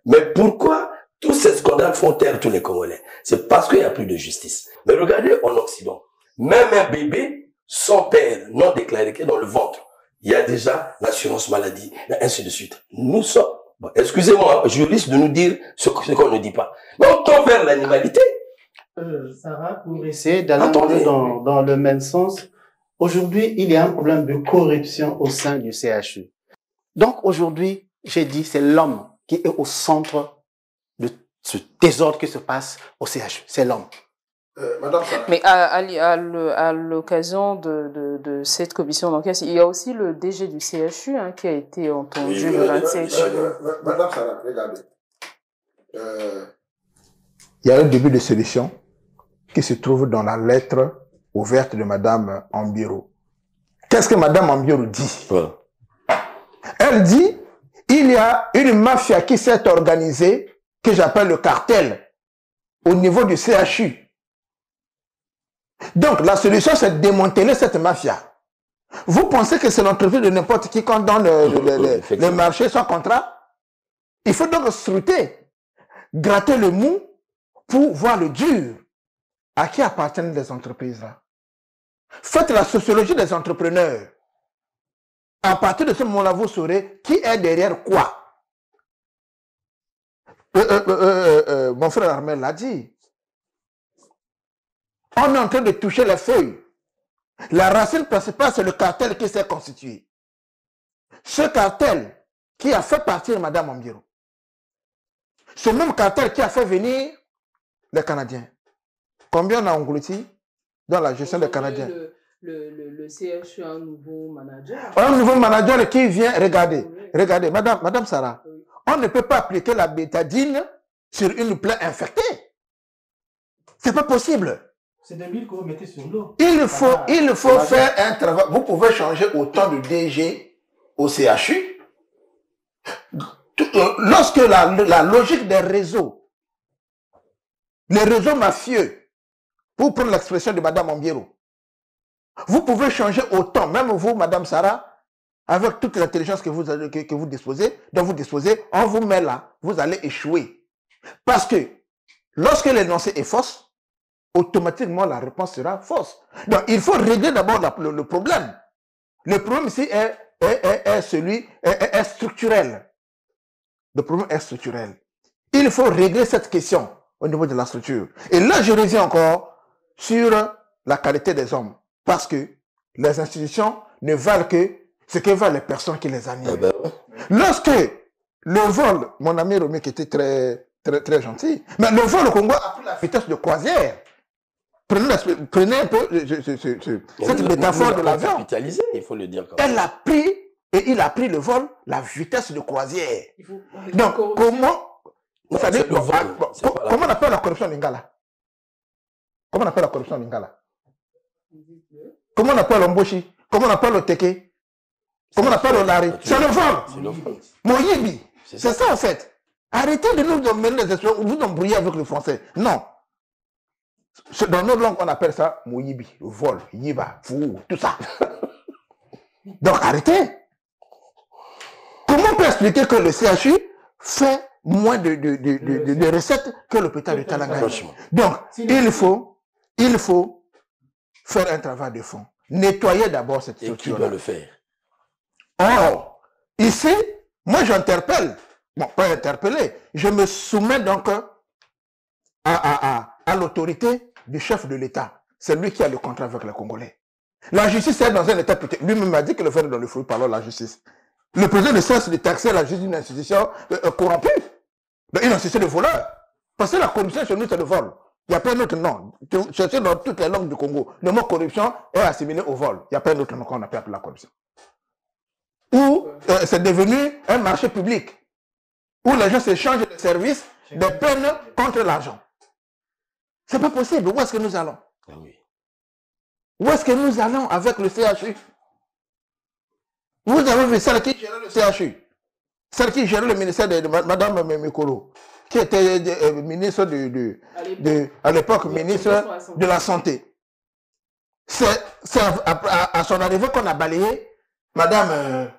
Speaker 6: Mais pourquoi tous ces scandales font taire tous les Congolais? C'est parce qu'il n'y a plus de justice. Mais regardez en Occident, même un bébé sans père non déclaré qui est dans le ventre, il y a déjà l'assurance maladie, et ainsi de suite. Nous sommes, bon, excusez-moi, je risque de nous dire ce qu'on ne dit pas. Mais on tend vers l'animalité.
Speaker 7: Sarah, pour essayer d'aller dans le même sens, aujourd'hui, il y a un problème de corruption au sein du CHU. Donc aujourd'hui, j'ai dit, c'est l'homme qui est au centre de ce désordre qui se passe au CHU. C'est l'homme.
Speaker 3: Madame Sarah.
Speaker 1: Mais à l'occasion de cette commission d'enquête, il y a aussi le DG du CHU qui a été entendu le 27 juillet.
Speaker 3: Madame Sarah, regardez. Il y a un début de solution qui se trouve dans la lettre ouverte de Madame Ambiero. Qu'est-ce que Madame Ambiero dit? Elle dit, il y a une mafia qui s'est organisée, que j'appelle le cartel, au niveau du CHU. Donc, la solution, c'est de démanteler cette mafia. Vous pensez que c'est l'entreprise de n'importe qui quand donne le marché sans contrat? Il faut donc scruter, gratter le mou pour voir le dur. À qui appartiennent les entreprises là? Faites la sociologie des entrepreneurs. À partir de ce moment-là, vous saurez qui est derrière quoi. Mon frère Armel l'a dit. On est en train de toucher les feuilles. La racine principale, c'est le cartel qui s'est constitué. Ce cartel qui a fait partir Madame Ambiero. Ce même cartel qui a fait venir les Canadiens. Combien on a englouti dans la gestion des Canadiens?
Speaker 1: Le CHU a un nouveau manager.
Speaker 3: Un nouveau manager qui vient, regardez, regardez, Madame Sarah, on ne peut pas appliquer la bétadine sur une plaie infectée. C'est pas possible.
Speaker 7: C'est de l'huile que vous mettez sur l'eau.
Speaker 3: Il faut faire un travail. Vous pouvez changer autant de DG au CHU. Lorsque la logique des réseaux, les réseaux mafieux, pour prendre l'expression de Madame Ambiero, vous pouvez changer autant, même vous, Madame Sarah, avec toute l'intelligence que vous disposez, dont vous disposez, on vous met là, vous allez échouer. Parce que lorsque l'énoncé est fausse, automatiquement la réponse sera fausse. Donc il faut régler d'abord le problème. Le problème ici est structurel. Le problème est structurel. Il faut régler cette question au niveau de la structure. Et là, je reviens encore sur la qualité des hommes. Parce que les institutions ne valent que ce que valent les personnes qui les animent. Lorsque le vol, mon ami Romy qui était très gentil, mais le vol au Congo a pris la vitesse de croisière. Prenez un peu cette métaphore de l'avion.
Speaker 6: Il faut le dire quand
Speaker 3: même. Elle a pris, et il a pris le vol, la vitesse de croisière. Donc, comment on appelle la corruption Lingala? Comment on appelle la corruption Lingala? Comment on appelle l'Omboshi? Comment on appelle le Teke? Comment on appelle le Lari? C'est le vol. Moyibi. C'est ça en fait. Arrêtez de nous mener les expressions, vous embrouillez avec le français. Non. Dans notre langue, on appelle ça Moyibi, le vol, Yiba, Fou, tout ça. Donc arrêtez. Comment on peut expliquer que le CHU fait moins de recettes que l'hôpital de Talanga? Donc, il faut faire un travail de fond. Nettoyer d'abord cette structure.
Speaker 6: Et qui doit le faire?
Speaker 3: Or, ici, moi j'interpelle, bon, pas interpeller, je me soumets donc à l'autorité du chef de l'État. C'est lui qui a le contrat avec les Congolais. La justice est dans un état peut-être. Lui-même m'a dit que le fait dans le fruit par la justice. Le président ne cesse de taxer la justice d'une institution corrompue. Une institution de voleurs. Parce que la corruption chez nous, c'est le vol. Il n'y a pas un autre nom. Cherchez dans toutes les langues du Congo. Le mot corruption est assimilé au vol. Il n'y a pas un autre nom qu'on appelle la corruption. Ou c'est devenu un marché public. Où les gens s'échangent des services, des peines contre l'argent. C'est pas possible. Où est-ce que nous allons? Où est-ce que nous allons avec le CHU? Vous avez vu celle qui gérait le CHU, celle qui gérait le ministère de Mme Mikolo, qui était ministre à l'époque ministre de la Santé. C'est à son arrivée qu'on a balayé Madame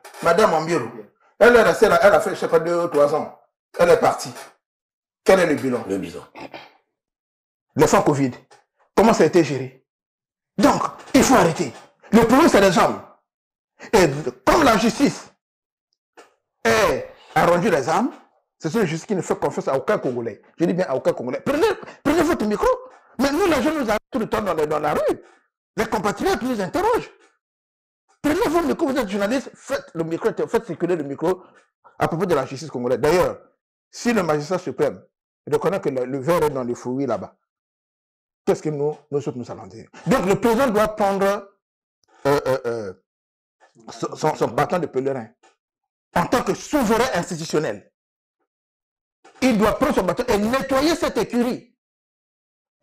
Speaker 3: Ambiero. Elle est restée là, elle a fait, je sais pas, 2 ou 3 ans. Elle est partie. Quel est le bilan?
Speaker 6: Le bilan.
Speaker 3: Le fonds Covid. Comment ça a été géré? Donc, il faut arrêter. Le problème, c'est les hommes. Et comme la justice a rendu les armes, c'est une justice qui ne fait confiance à aucun Congolais. Je dis bien à aucun Congolais. Prenez votre micro. Mais nous, les gens nous arrêtent tout le temps dans la rue. Les compatriotes nous interrogent. Prenez votre micro, vous êtes journaliste, faites circuler le micro à propos de la justice congolaise. D'ailleurs, si le magistrat suprême reconnaît que le verre est dans le fruit là-bas, qu'est-ce que nous allons dire? Donc le président doit prendre son bâton de pèlerin. En tant que souverain institutionnel, il doit prendre son bâton et nettoyer cette écurie.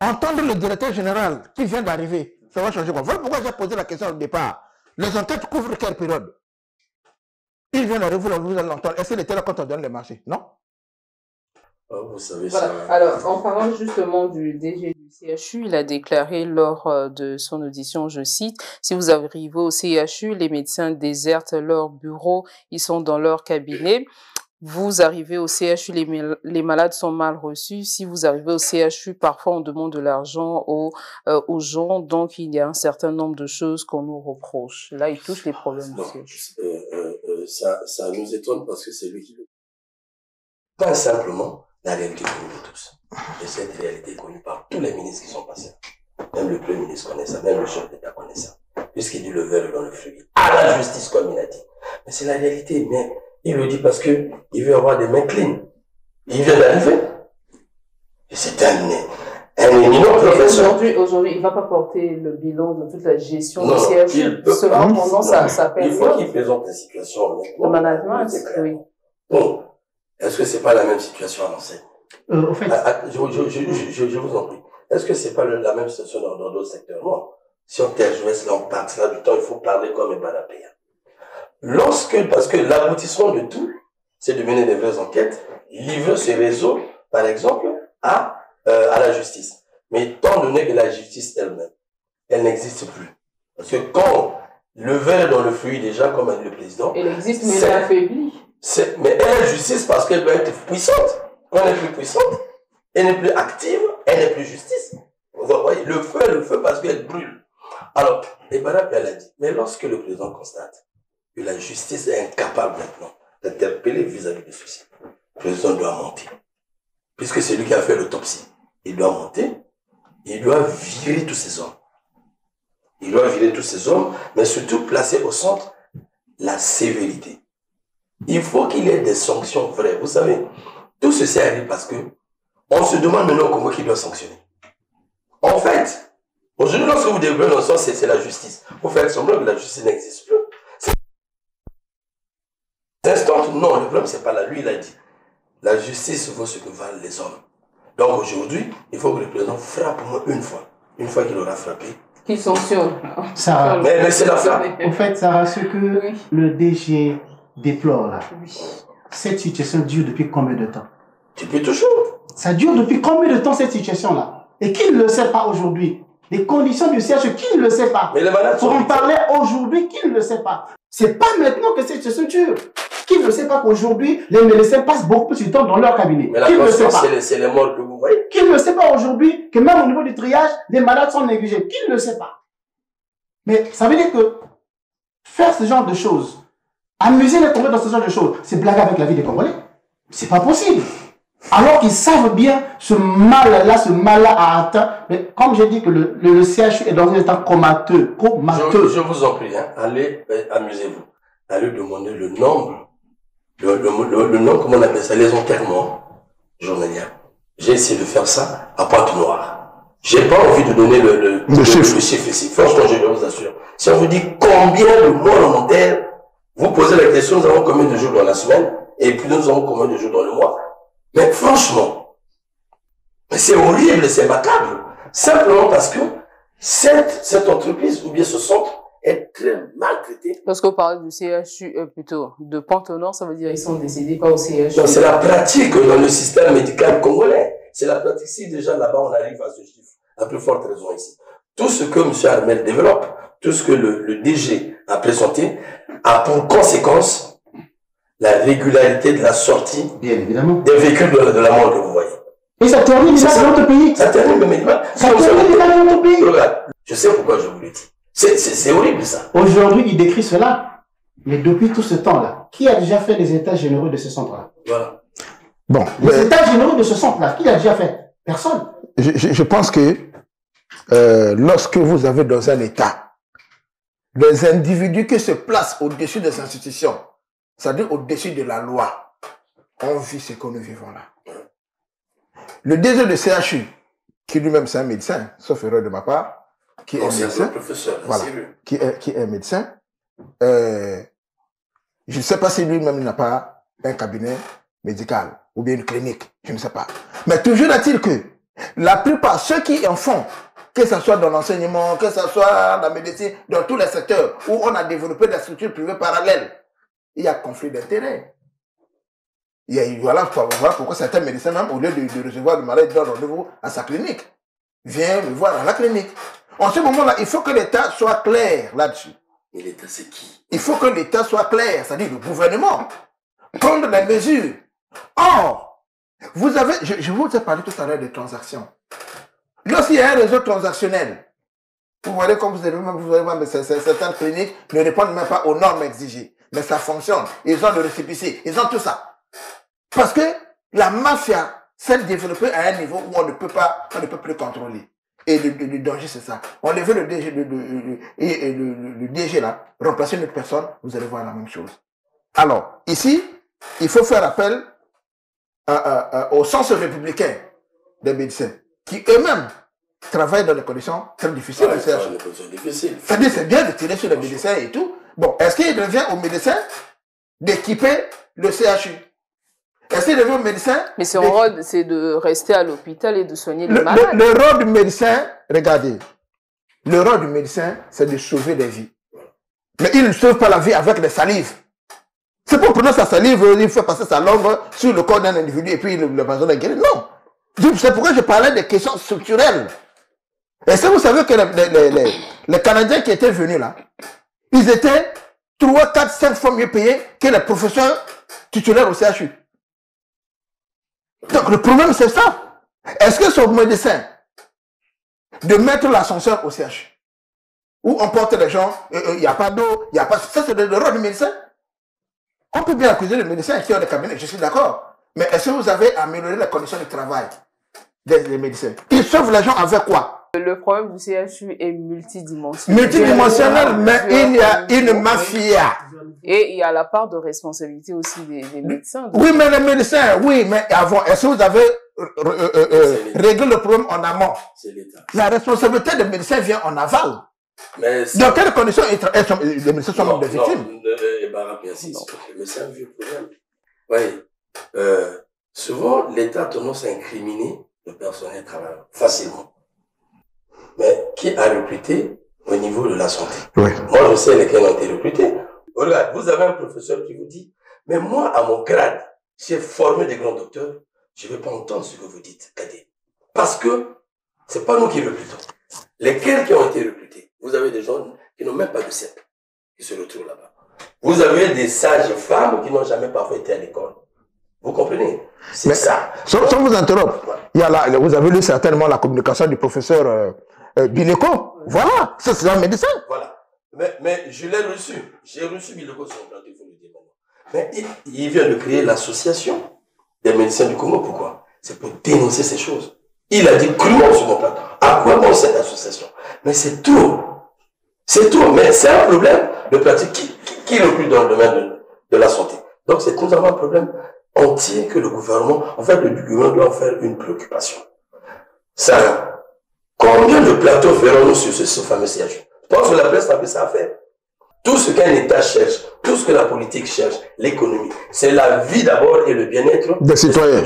Speaker 3: Entendre le directeur général qui vient d'arriver, ça va changer quoi? Voilà pourquoi j'ai posé la question au départ. Les enquêtes couvrent quelle période? Il vient d'arriver, vous allez l'entendre. Est-ce qu'il était là quand on donne les marchés? Non?
Speaker 6: Vous savez
Speaker 1: voilà.
Speaker 6: ça.
Speaker 1: Alors, en parlant justement du DG du CHU, il a déclaré lors de son audition, je cite, « Si vous arrivez au CHU, les médecins désertent leur bureau, ils sont dans leur cabinet. Vous arrivez au CHU, les malades sont mal reçus. Si vous arrivez au CHU, parfois on demande de l'argent aux gens. Donc, il y a un certain nombre de choses qu'on nous reproche. » Là, il touche les problèmes du CHU.
Speaker 6: Ça nous étonne parce que c'est lui qui le... Pas simplement la réalité connue de tous. Et cette réalité est connue par tous les ministres qui sont passés. Même le Premier ministre connaît ça, même le chef d'État connaît ça. Puisqu'il dit le verre dans le fruit. À la justice, comme il a dit. Mais c'est la réalité. Mais il le dit parce que il veut avoir des mains clean. Il vient d'arriver. Et c'est un éminent professeur.
Speaker 1: Aujourd'hui, il ne va pas porter le bilan de toute la gestion du CHU. Cependant, ça perd.
Speaker 6: Il faut qu'il présente la situation.
Speaker 1: Le management, oui.
Speaker 6: Bon. Est-ce que c'est pas la même situation à l'enseigne?
Speaker 7: Au fait...
Speaker 6: je vous en prie. Est-ce que c'est pas la même situation dans d'autres secteurs? Non. Si on tergiverse là, on part là du temps, il faut parler comme un barapéa. Parce que l'aboutissement de tout, c'est de mener des vraies enquêtes, livrer ce réseau, par exemple, à la justice. Mais étant donné que la justice elle-même, elle n'existe plus. Parce que quand le verre est dans le fruit déjà, comme a dit le président...
Speaker 1: Elle existe, mais elle est affaiblie.
Speaker 6: Mais elle est justice parce qu'elle doit être puissante. Quand elle est plus puissante, elle n'est plus active, elle n'est plus justice. Vous voyez, le feu parce qu'elle brûle. Alors, Ebarap, elle a dit, mais lorsque le président constate que la justice est incapable maintenant d'interpeller vis-à-vis de ceci, le président doit monter. Puisque c'est lui qui a fait l'autopsie. Il doit monter, il doit virer tous ces hommes. Il doit virer tous ces hommes, mais surtout placer au centre la sévérité. Il faut qu'il y ait des sanctions vraies. Vous savez, tout ceci arrive parce que on se demande maintenant comment il doit sanctionner. En fait, aujourd'hui, lorsque vous développez dans le sens, c'est la justice. Vous faites semblant que la justice n'existe plus. Non, le problème, c'est pas là. Lui, il a dit, la justice vaut ce que valent les hommes. Donc aujourd'hui, il faut que le président frappe au moins une fois. Une fois qu'il aura frappé.
Speaker 1: Qu'il sanctionne.
Speaker 7: Sarah,
Speaker 6: mais c'est la frappe.
Speaker 7: En fait, Sarah, ce que le DG déplore là, cette situation dure depuis combien de temps?
Speaker 6: Depuis toujours.
Speaker 7: Ça dure depuis combien de temps cette situation-là? Et qui ne le sait pas aujourd'hui? Les conditions du CHU, qui ne le sait pas?
Speaker 6: Mais les malades
Speaker 7: pour en parler aujourd'hui, qui ne le sait pas? C'est pas maintenant que cette situation dure. Qui ne sait pas qu'aujourd'hui, les médecins passent beaucoup plus de temps dans leur cabinet?
Speaker 6: Mais la c'est les morts que vous voyez.
Speaker 7: Qui ne sait pas aujourd'hui que même au niveau du triage, les malades sont négligés? Qui ne le sait pas? Mais ça veut dire que faire ce genre de choses, amuser les Congolais dans ce genre de choses, c'est blaguer avec la vie des Congolais. C'est pas possible. Alors qu'ils savent bien ce mal-là a atteint. Mais comme j'ai dit que le CHU est dans un état comateux.
Speaker 6: Je vous en prie, hein, allez, amusez-vous. Allez demander le nombre, comment on appelle ça, les enterrements journaliers. J'ai essayé de faire ça à Pointe-Noire. J'ai pas envie de donner le chiffre ici. Franchement, je vous assure. Si on vous dit combien de morts on enterre, vous posez la question, nous avons combien de jours dans la semaine, et puis nous avons combien de jours dans le mois. Mais franchement, mais c'est horrible, c'est macabre. Simplement parce que cette entreprise, ou bien ce centre, est très mal traité.
Speaker 1: Lorsqu'on parle du CHU, plutôt de Pont-au-Nord, ça veut dire qu'ils sont décédés pas au CHU.
Speaker 6: Non, c'est la pratique dans le système médical congolais. C'est la pratique. Si déjà là-bas on arrive à ce chiffre, à plus forte raison ici. Tout ce que M. Armel développe, tout ce que le DG a présenté, a pour conséquence la régularité de la sortie
Speaker 7: des
Speaker 6: véhicules de la mort que vous voyez.
Speaker 7: Et ça termine dans notre pays.
Speaker 6: Ça termine, mais
Speaker 7: ça termine dans notre pays.
Speaker 6: Regarde, je sais pourquoi je vous le dis. C'est horrible ça.
Speaker 7: Aujourd'hui, il décrit cela. Mais depuis tout ce temps-là, qui a déjà fait les états généraux de ce centre-là?
Speaker 6: Voilà.
Speaker 3: Bon.
Speaker 7: Les états généraux de ce centre-là, qui l'a déjà fait? Personne.
Speaker 3: Je pense que lorsque vous avez dans un état des individus qui se placent au-dessus des institutions, c'est-à-dire au-dessus de la loi, on vit ce que nous vivons là. Le DG de CHU, qui lui-même c'est un médecin, sauf erreur de ma part, qui est médecin,
Speaker 6: professeur,
Speaker 3: voilà, qui est médecin, je ne sais pas si lui-même n'a pas un cabinet médical ou bien une clinique, je ne sais pas. Mais toujours est-il que la plupart, ceux qui en font, que ce soit dans l'enseignement, que ce soit dans la médecine, dans tous les secteurs où on a développé des structures privées parallèles, il y a conflit d'intérêts. Voilà pourquoi certains médecins, même au lieu de recevoir le malade, donnent rendez-vous à sa clinique. Viens le voir à la clinique. En ce moment-là, il faut que l'État soit clair là-dessus.
Speaker 6: Et l'État, c'est qui?
Speaker 3: Il faut que l'État soit clair, c'est-à-dire le gouvernement, prendre des mesures. Or, vous avez, je vous ai parlé tout à l'heure de transactions. Lorsqu'il y a un réseau transactionnel, vous voyez comme vous allez voir, mais certaines cliniques ne répondent même pas aux normes exigées. Mais ça fonctionne. Ils ont le récépissé, ils ont tout ça. Parce que la mafia s'est développée à un niveau où on ne peut plus contrôler. Et le danger, c'est ça. On veut le DG, le DG là, remplacer une autre personne, vous allez voir la même chose. Alors, ici, il faut faire appel au sens républicain des médecins, qui eux-mêmes travaillent dans des conditions très difficiles. C'est-à-dire, c'est bien de tirer sur les médecins et tout. Bon, est-ce qu'il revient aux médecins d'équiper le CHU? Est-ce qu'il revient aux médecins?
Speaker 1: Mais son rôle, c'est de rester à l'hôpital et de soigner les malades.
Speaker 3: Le rôle du médecin, regardez, le rôle du médecin, c'est de sauver des vies. Mais il ne sauve pas la vie avec les salives. C'est pour prendre sa salive, il fait passer sa langue sur le corps d'un individu et puis le personne est guérie. Non. C'est pourquoi je parlais des questions structurelles. Est-ce que vous savez que les Canadiens qui étaient venus là, ils étaient 3, 4, 5 fois mieux payés que les professeurs titulaires au CHU. Donc le problème c'est ça. Est-ce que c'est au médecin de mettre l'ascenseur au CHU où on porte les gens, il n'y a pas d'eau, il n'y a pas... Ça c'est le rôle du médecin. On peut bien accuser les médecins qui ont des cabinets, je suis d'accord. Mais est-ce que vous avez amélioré les conditions de travail des médecins? Ils sauvent les gens avec quoi?
Speaker 1: Le problème du CHU est multidimensionnel.
Speaker 3: Multidimensionnel, mais il y a une mafia.
Speaker 1: Et il y a la part de responsabilité aussi des médecins.
Speaker 3: Oui, mais les médecins, oui, mais avant, est-ce que vous avez réglé le problème en amont? C'est l'État. La responsabilité des médecins vient en aval. Mais dans quelles conditions les médecins sont des victimes?
Speaker 6: Mais c'est un vieux problème. Oui. Souvent, l'État a tendance à incriminer le personnel travaillant facilement. Mais qui a recruté au niveau de la santé? Oui. Moi, je sais lesquels ont été recrutés. Regarde, vous avez un professeur qui vous dit, mais moi, à mon grade, j'ai formé des grands docteurs, je ne vais pas entendre ce que vous dites, Kadé. Parce que c'est pas nous qui recrutons. Lesquels qui ont été recrutés? Vous avez des gens qui n'ont même pas de CEP, qui se retrouvent là-bas. Vous avez des sages femmes qui n'ont jamais parfois été à l'école. Vous comprenez? C'est ça.
Speaker 3: Sans vous interrompre, il y a vous avez lu certainement la communication du professeur Bileko. Voilà, c'est un médecin.
Speaker 6: Voilà. Mais je l'ai reçu. J'ai reçu Bileko sur le plateau, il faut le dire. Mais il vient de créer l'association des médecins du Congo. Pourquoi? C'est pour dénoncer ces choses. Il a dit crûment sur mon plateau. À quoi bon cette association? Mais c'est tout. C'est tout. Mais c'est un problème de pratique qui recrute dans le domaine de la santé. Donc nous avons un problème entier que le gouvernement, en fait, le gouvernement doit en faire une préoccupation. Ça, combien de plateaux ferons-nous sur ce fameux siège? Je pense que la presse n'a plus ça à faire. Tout ce qu'un État cherche, tout ce que la politique cherche, l'économie, c'est la vie d'abord et le bien-être des citoyens.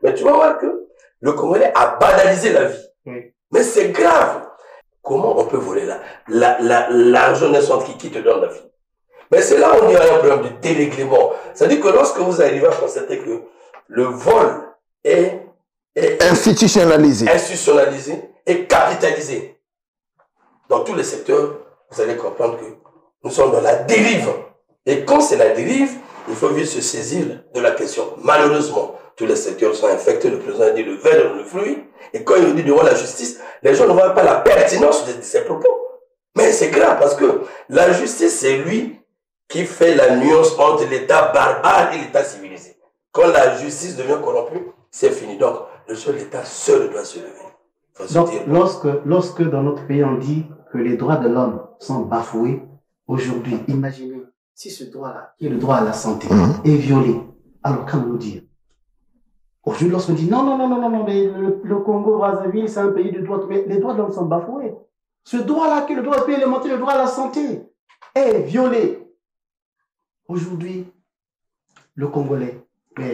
Speaker 6: Mais tu vas voir que le Congolais a banalisé la vie. Oui. Mais c'est grave. Comment on peut voler l'argent naissant qui te donne la vie? Mais c'est là où il y a un problème de dérèglement. C'est-à-dire que lorsque vous arrivez à constater que le vol est institutionnalisé et capitalisé dans tous les secteurs, vous allez comprendre que nous sommes dans la dérive. Et quand c'est la dérive, il faut vite se saisir de la question. Malheureusement, tous les secteurs sont infectés. Le président a dit le verre dans le fruit. Et quand il dit devant la justice, les gens ne voient pas la pertinence de ses propos. Mais c'est grave parce que la justice, c'est lui qui fait la nuance entre l'État barbare et l'État civilisé. Quand la justice devient corrompue, c'est fini. Donc, le seul État seul doit se lever.
Speaker 7: Donc, lorsque dans notre pays on dit que les droits de l'homme sont bafoués, aujourd'hui, imaginez si ce droit-là, qui est le droit à la santé, est violé. Alors, qu'allons-nous dire? Aujourd'hui, lorsqu'on dit non, mais le Congo-Brazzaville, c'est un pays de droit, mais les droits de l'homme sont bafoués. Ce droit-là, qui est le droit élémentaire, le droit à la santé, est violé. Aujourd'hui, le Congolais,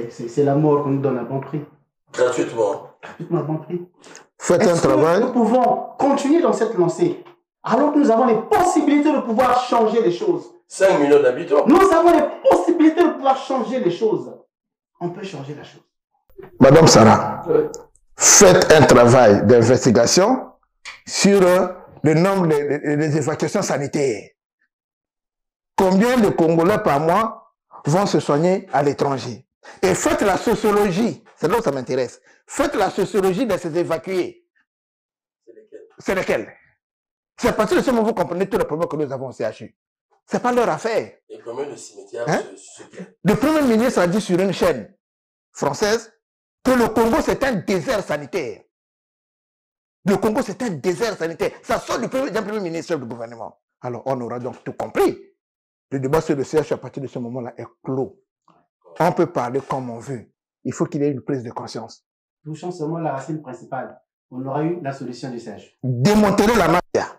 Speaker 7: c'est la mort qu'on nous donne à bon prix.
Speaker 6: Gratuitement.
Speaker 7: Gratuitement à bon prix.
Speaker 3: Faites un travail.
Speaker 7: Nous pouvons continuer dans cette lancée, alors que nous avons les possibilités de pouvoir changer les choses.
Speaker 6: 5 millions d'habitants.
Speaker 7: Nous avons les possibilités de pouvoir changer les choses. On peut changer la chose.
Speaker 3: Madame Sarah, faites un travail d'investigation sur le nombre des évacuations sanitaires. Combien de Congolais par mois vont se soigner à l'étranger? Et faites la sociologie, c'est là où ça m'intéresse. Faites la sociologie de ces évacués. C'est lesquels? C'est à partir de ce moment où vous comprenez tous les problèmes que nous avons au CHU. Ce n'est pas leur affaire.
Speaker 6: Et combien de cimetières
Speaker 3: Le Premier ministre a dit sur une chaîne française que le Congo c'est un désert sanitaire. Le Congo c'est un désert sanitaire. Ça sort du Premier ministre du gouvernement. Alors on aura donc tout compris. Le débat sur le CHU à partir de ce moment-là est clos. On peut parler comme on veut. Il faut qu'il y ait une prise de conscience.
Speaker 7: Touchons seulement la racine principale. On aura eu la solution du CHU.
Speaker 3: Démonter la mafia.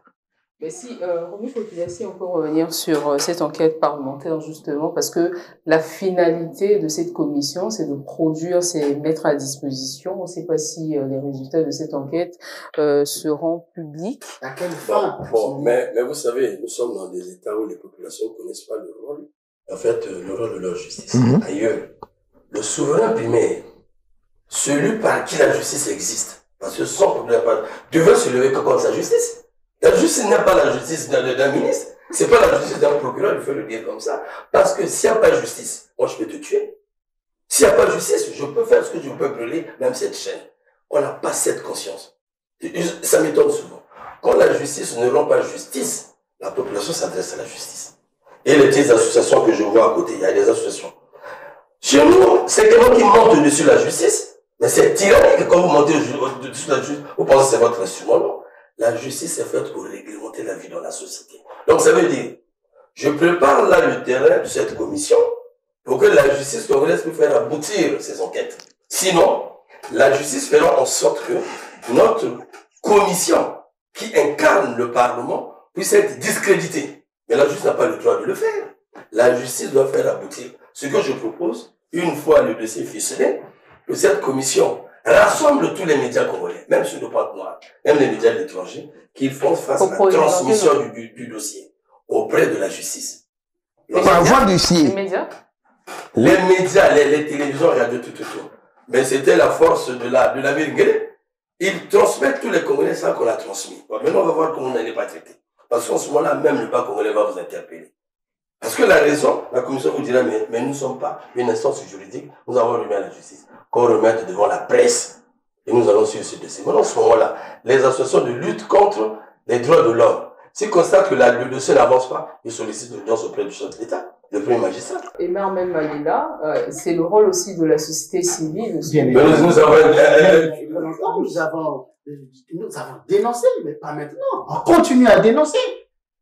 Speaker 1: Mais si, Romy Fokila, si on peut revenir sur cette enquête parlementaire justement, parce que la finalité de cette commission, c'est de produire, c'est mettre à disposition. On ne sait pas si les résultats de cette enquête seront publics.
Speaker 7: À quelle fin?
Speaker 6: Bon, mais vous savez, nous sommes dans des États où les populations ne connaissent pas le rôle, en fait, le rôle de leur justice. Ailleurs, le souverain primaire, celui par qui la justice existe, parce que son problème devait se lever contre sa justice. La justice n'est pas la justice d'un ministre, c'est pas la justice d'un procureur, il faut le dire comme ça. Parce que s'il n'y a pas de justice, moi je peux te tuer. S'il n'y a pas de justice, je peux faire ce que je peux brûler, même cette chaîne. On n'a pas cette conscience. Ça m'étonne souvent. Quand la justice ne rend pas justice, la population s'adresse à la justice. Et les petites associations que je vois à côté, il y a des associations. Chez nous, c'est quelqu'un qui monte dessus la justice, mais c'est tyrannique quand vous montez dessus la justice, vous pensez que c'est votre instrument, non. La justice est faite pour réglementer la vie dans la société. Donc ça veut dire, je prépare là le terrain de cette commission pour que la justice congolaise puisse faire aboutir ces enquêtes. Sinon, la justice fera en sorte que notre commission qui incarne le Parlement puisse être discréditée. Mais la justice n'a pas le droit de le faire. La justice doit faire aboutir. Ce que je propose, une fois le dossier ficelé, que cette commission rassemble tous les médias congolais, même sur le point noir, même les médias de l'étranger, qu'ils font face à la transmission du dossier auprès de la justice.
Speaker 3: Par voie d'huissier.
Speaker 1: Les médias,
Speaker 6: les télévisions, radio, tout. Mais c'était la force de la vérité. Ils transmettent tous les Congolais sans qu'on l'a transmis. Bon, maintenant, on va voir comment on n'est pas traité. Parce qu'en ce moment-là, même le bas congolais va vous interpeller. Parce que la raison, la commission vous dira, mais nous ne sommes pas une instance juridique, nous avons remis à la justice. Qu'on remette devant la presse. Et nous allons suivre ce dossier. Maintenant, en ce moment-là, les associations de lutte contre les droits de l'homme, s'ils constatent que le dossier n'avance pas, ils sollicitent l'audience auprès du chef de l'État, le premier magistrat.
Speaker 1: et même Malila, c'est le rôle aussi de la société civile.
Speaker 7: Nous avons dénoncé, mais pas maintenant. On continue à dénoncer.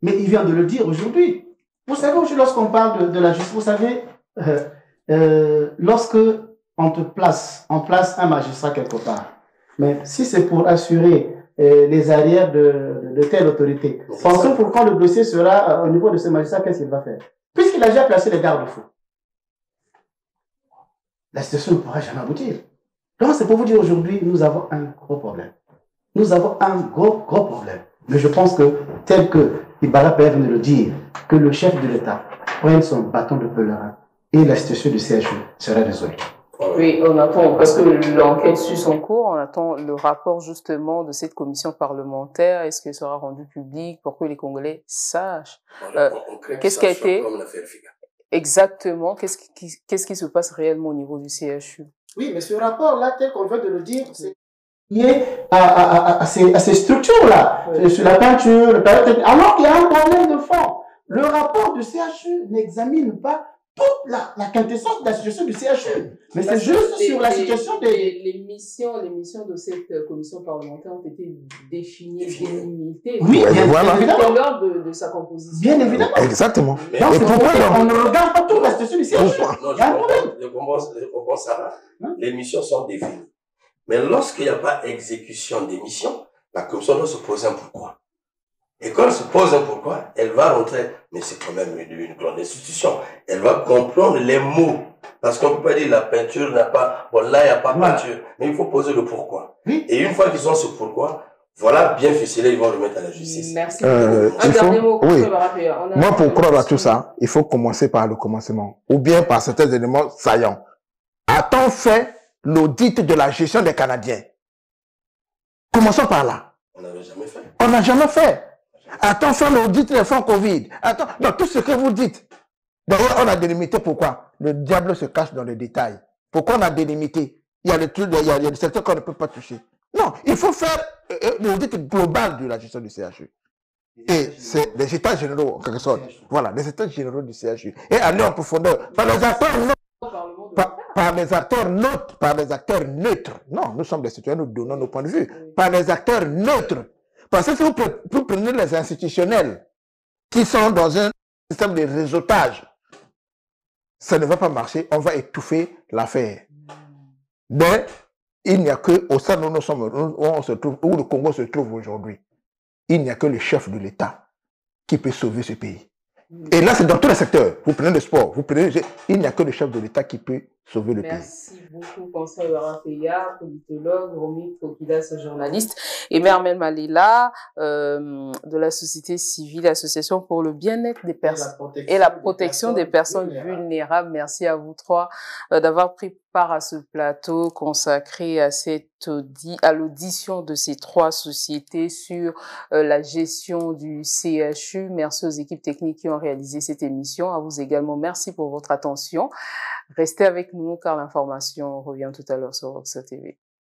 Speaker 7: Mais il vient de le dire aujourd'hui. Vous savez, lorsqu'on parle de la justice, vous savez, lorsque on place un magistrat quelque part, mais si c'est pour assurer les arrières de telle autorité, pensons pour quand le dossier sera au niveau de ce magistrat, qu'est-ce qu'il va faire? Puisqu'il a déjà placé les garde-fous, la situation ne pourra jamais aboutir. Donc c'est pour vous dire aujourd'hui, nous avons un gros problème. Nous avons un gros problème. Mais je pense que, tel que Ibala Père vient de le dire, que le chef de l'État prenne son bâton de pèlerin et la situation du CHU sera résolue.
Speaker 1: Oui, on attend, parce que l'enquête suit son cours, on attend le rapport justement de cette commission parlementaire. Est-ce qu'il sera rendu public pour que les Congolais sachent qu'est-ce qui a été exactement, qu'est-ce qui se passe réellement au niveau du CHU?
Speaker 7: Oui, mais ce rapport-là, tel qu'on vient de le dire, c'est lié à ces structures-là, sur la peinture, alors qu'il y a un problème de fond. Le rapport du CHU n'examine pas toute la quintessence de la situation du CHU. Mais c'est juste sur la situation des...
Speaker 1: Les missions de cette commission parlementaire ont été définies, délimitées.
Speaker 7: Oui, bien évidemment.
Speaker 1: Lors de sa composition.
Speaker 7: Bien évidemment.
Speaker 3: Exactement.
Speaker 7: Donc, on ne regarde pas toute la situation du CHU.
Speaker 6: Non, je comprends ça. Les missions sont définies. Mais lorsqu'il n'y a pas exécution des missions, la commission doit se poser un pourquoi. Et quand elle se pose un pourquoi, elle va rentrer, mais c'est quand même une grande institution, elle va comprendre les mots. Parce qu'on ne peut pas dire la peinture n'a pas, bon là il n'y a pas de peinture, mais il faut poser le pourquoi. Et une fois qu'ils ont ce pourquoi, voilà, bien ficelé, ils vont le mettre à la justice.
Speaker 1: Merci. Un dernier mot.
Speaker 3: Oui. Moi, pour croire à tout ça, il faut commencer par le commencement, ou bien par certains éléments saillants. A-t-on fait l'audit de la gestion des Canadiens? Commençons par là.
Speaker 6: On n'avait jamais fait.
Speaker 3: On n'a jamais fait. A-t-on fait l'audit des fonds Covid? Attends, non, tout ce que vous dites. D'ailleurs, on a délimité pourquoi. Le diable se cache dans les détails. Pourquoi on a délimité? Il y a des trucs, il y a des secteurs qu'on ne peut pas toucher. Non, il faut faire l'audit global de la gestion du CHU. Et c'est les états généraux, en quelque sorte. Voilà, les états généraux du CHU. Et aller en profondeur. Par les acteurs neutres. Par les acteurs neutres. Non, nous sommes des citoyens, nous donnons nos points de vue. Par les acteurs neutres. Parce que si vous prenez les institutionnels qui sont dans un système de réseautage, ça ne va pas marcher, on va étouffer l'affaire. Mais il n'y a que, au sein où nous sommes, où le Congo se trouve aujourd'hui, il n'y a que le chef de l'État qui peut sauver ce pays. Et là, c'est dans tous les secteurs. Vous prenez le sport, il n'y a que le chef de l'État qui peut sauver le pays.
Speaker 1: Merci beaucoup, Conseil Warafeya, politologue, Romy Kokidas, journaliste, et Mermel Malela, de la société civile, Association pour le bien-être des personnes et la protection des personnes vulnérables. Merci à vous trois d'avoir pris part à ce plateau consacré à à l'audition de ces trois sociétés sur la gestion du CHU. Merci aux équipes techniques qui ont réalisé cette émission. À vous également, merci pour votre attention. Restez avec nous car l'information revient tout à l'heure sur Vox TV.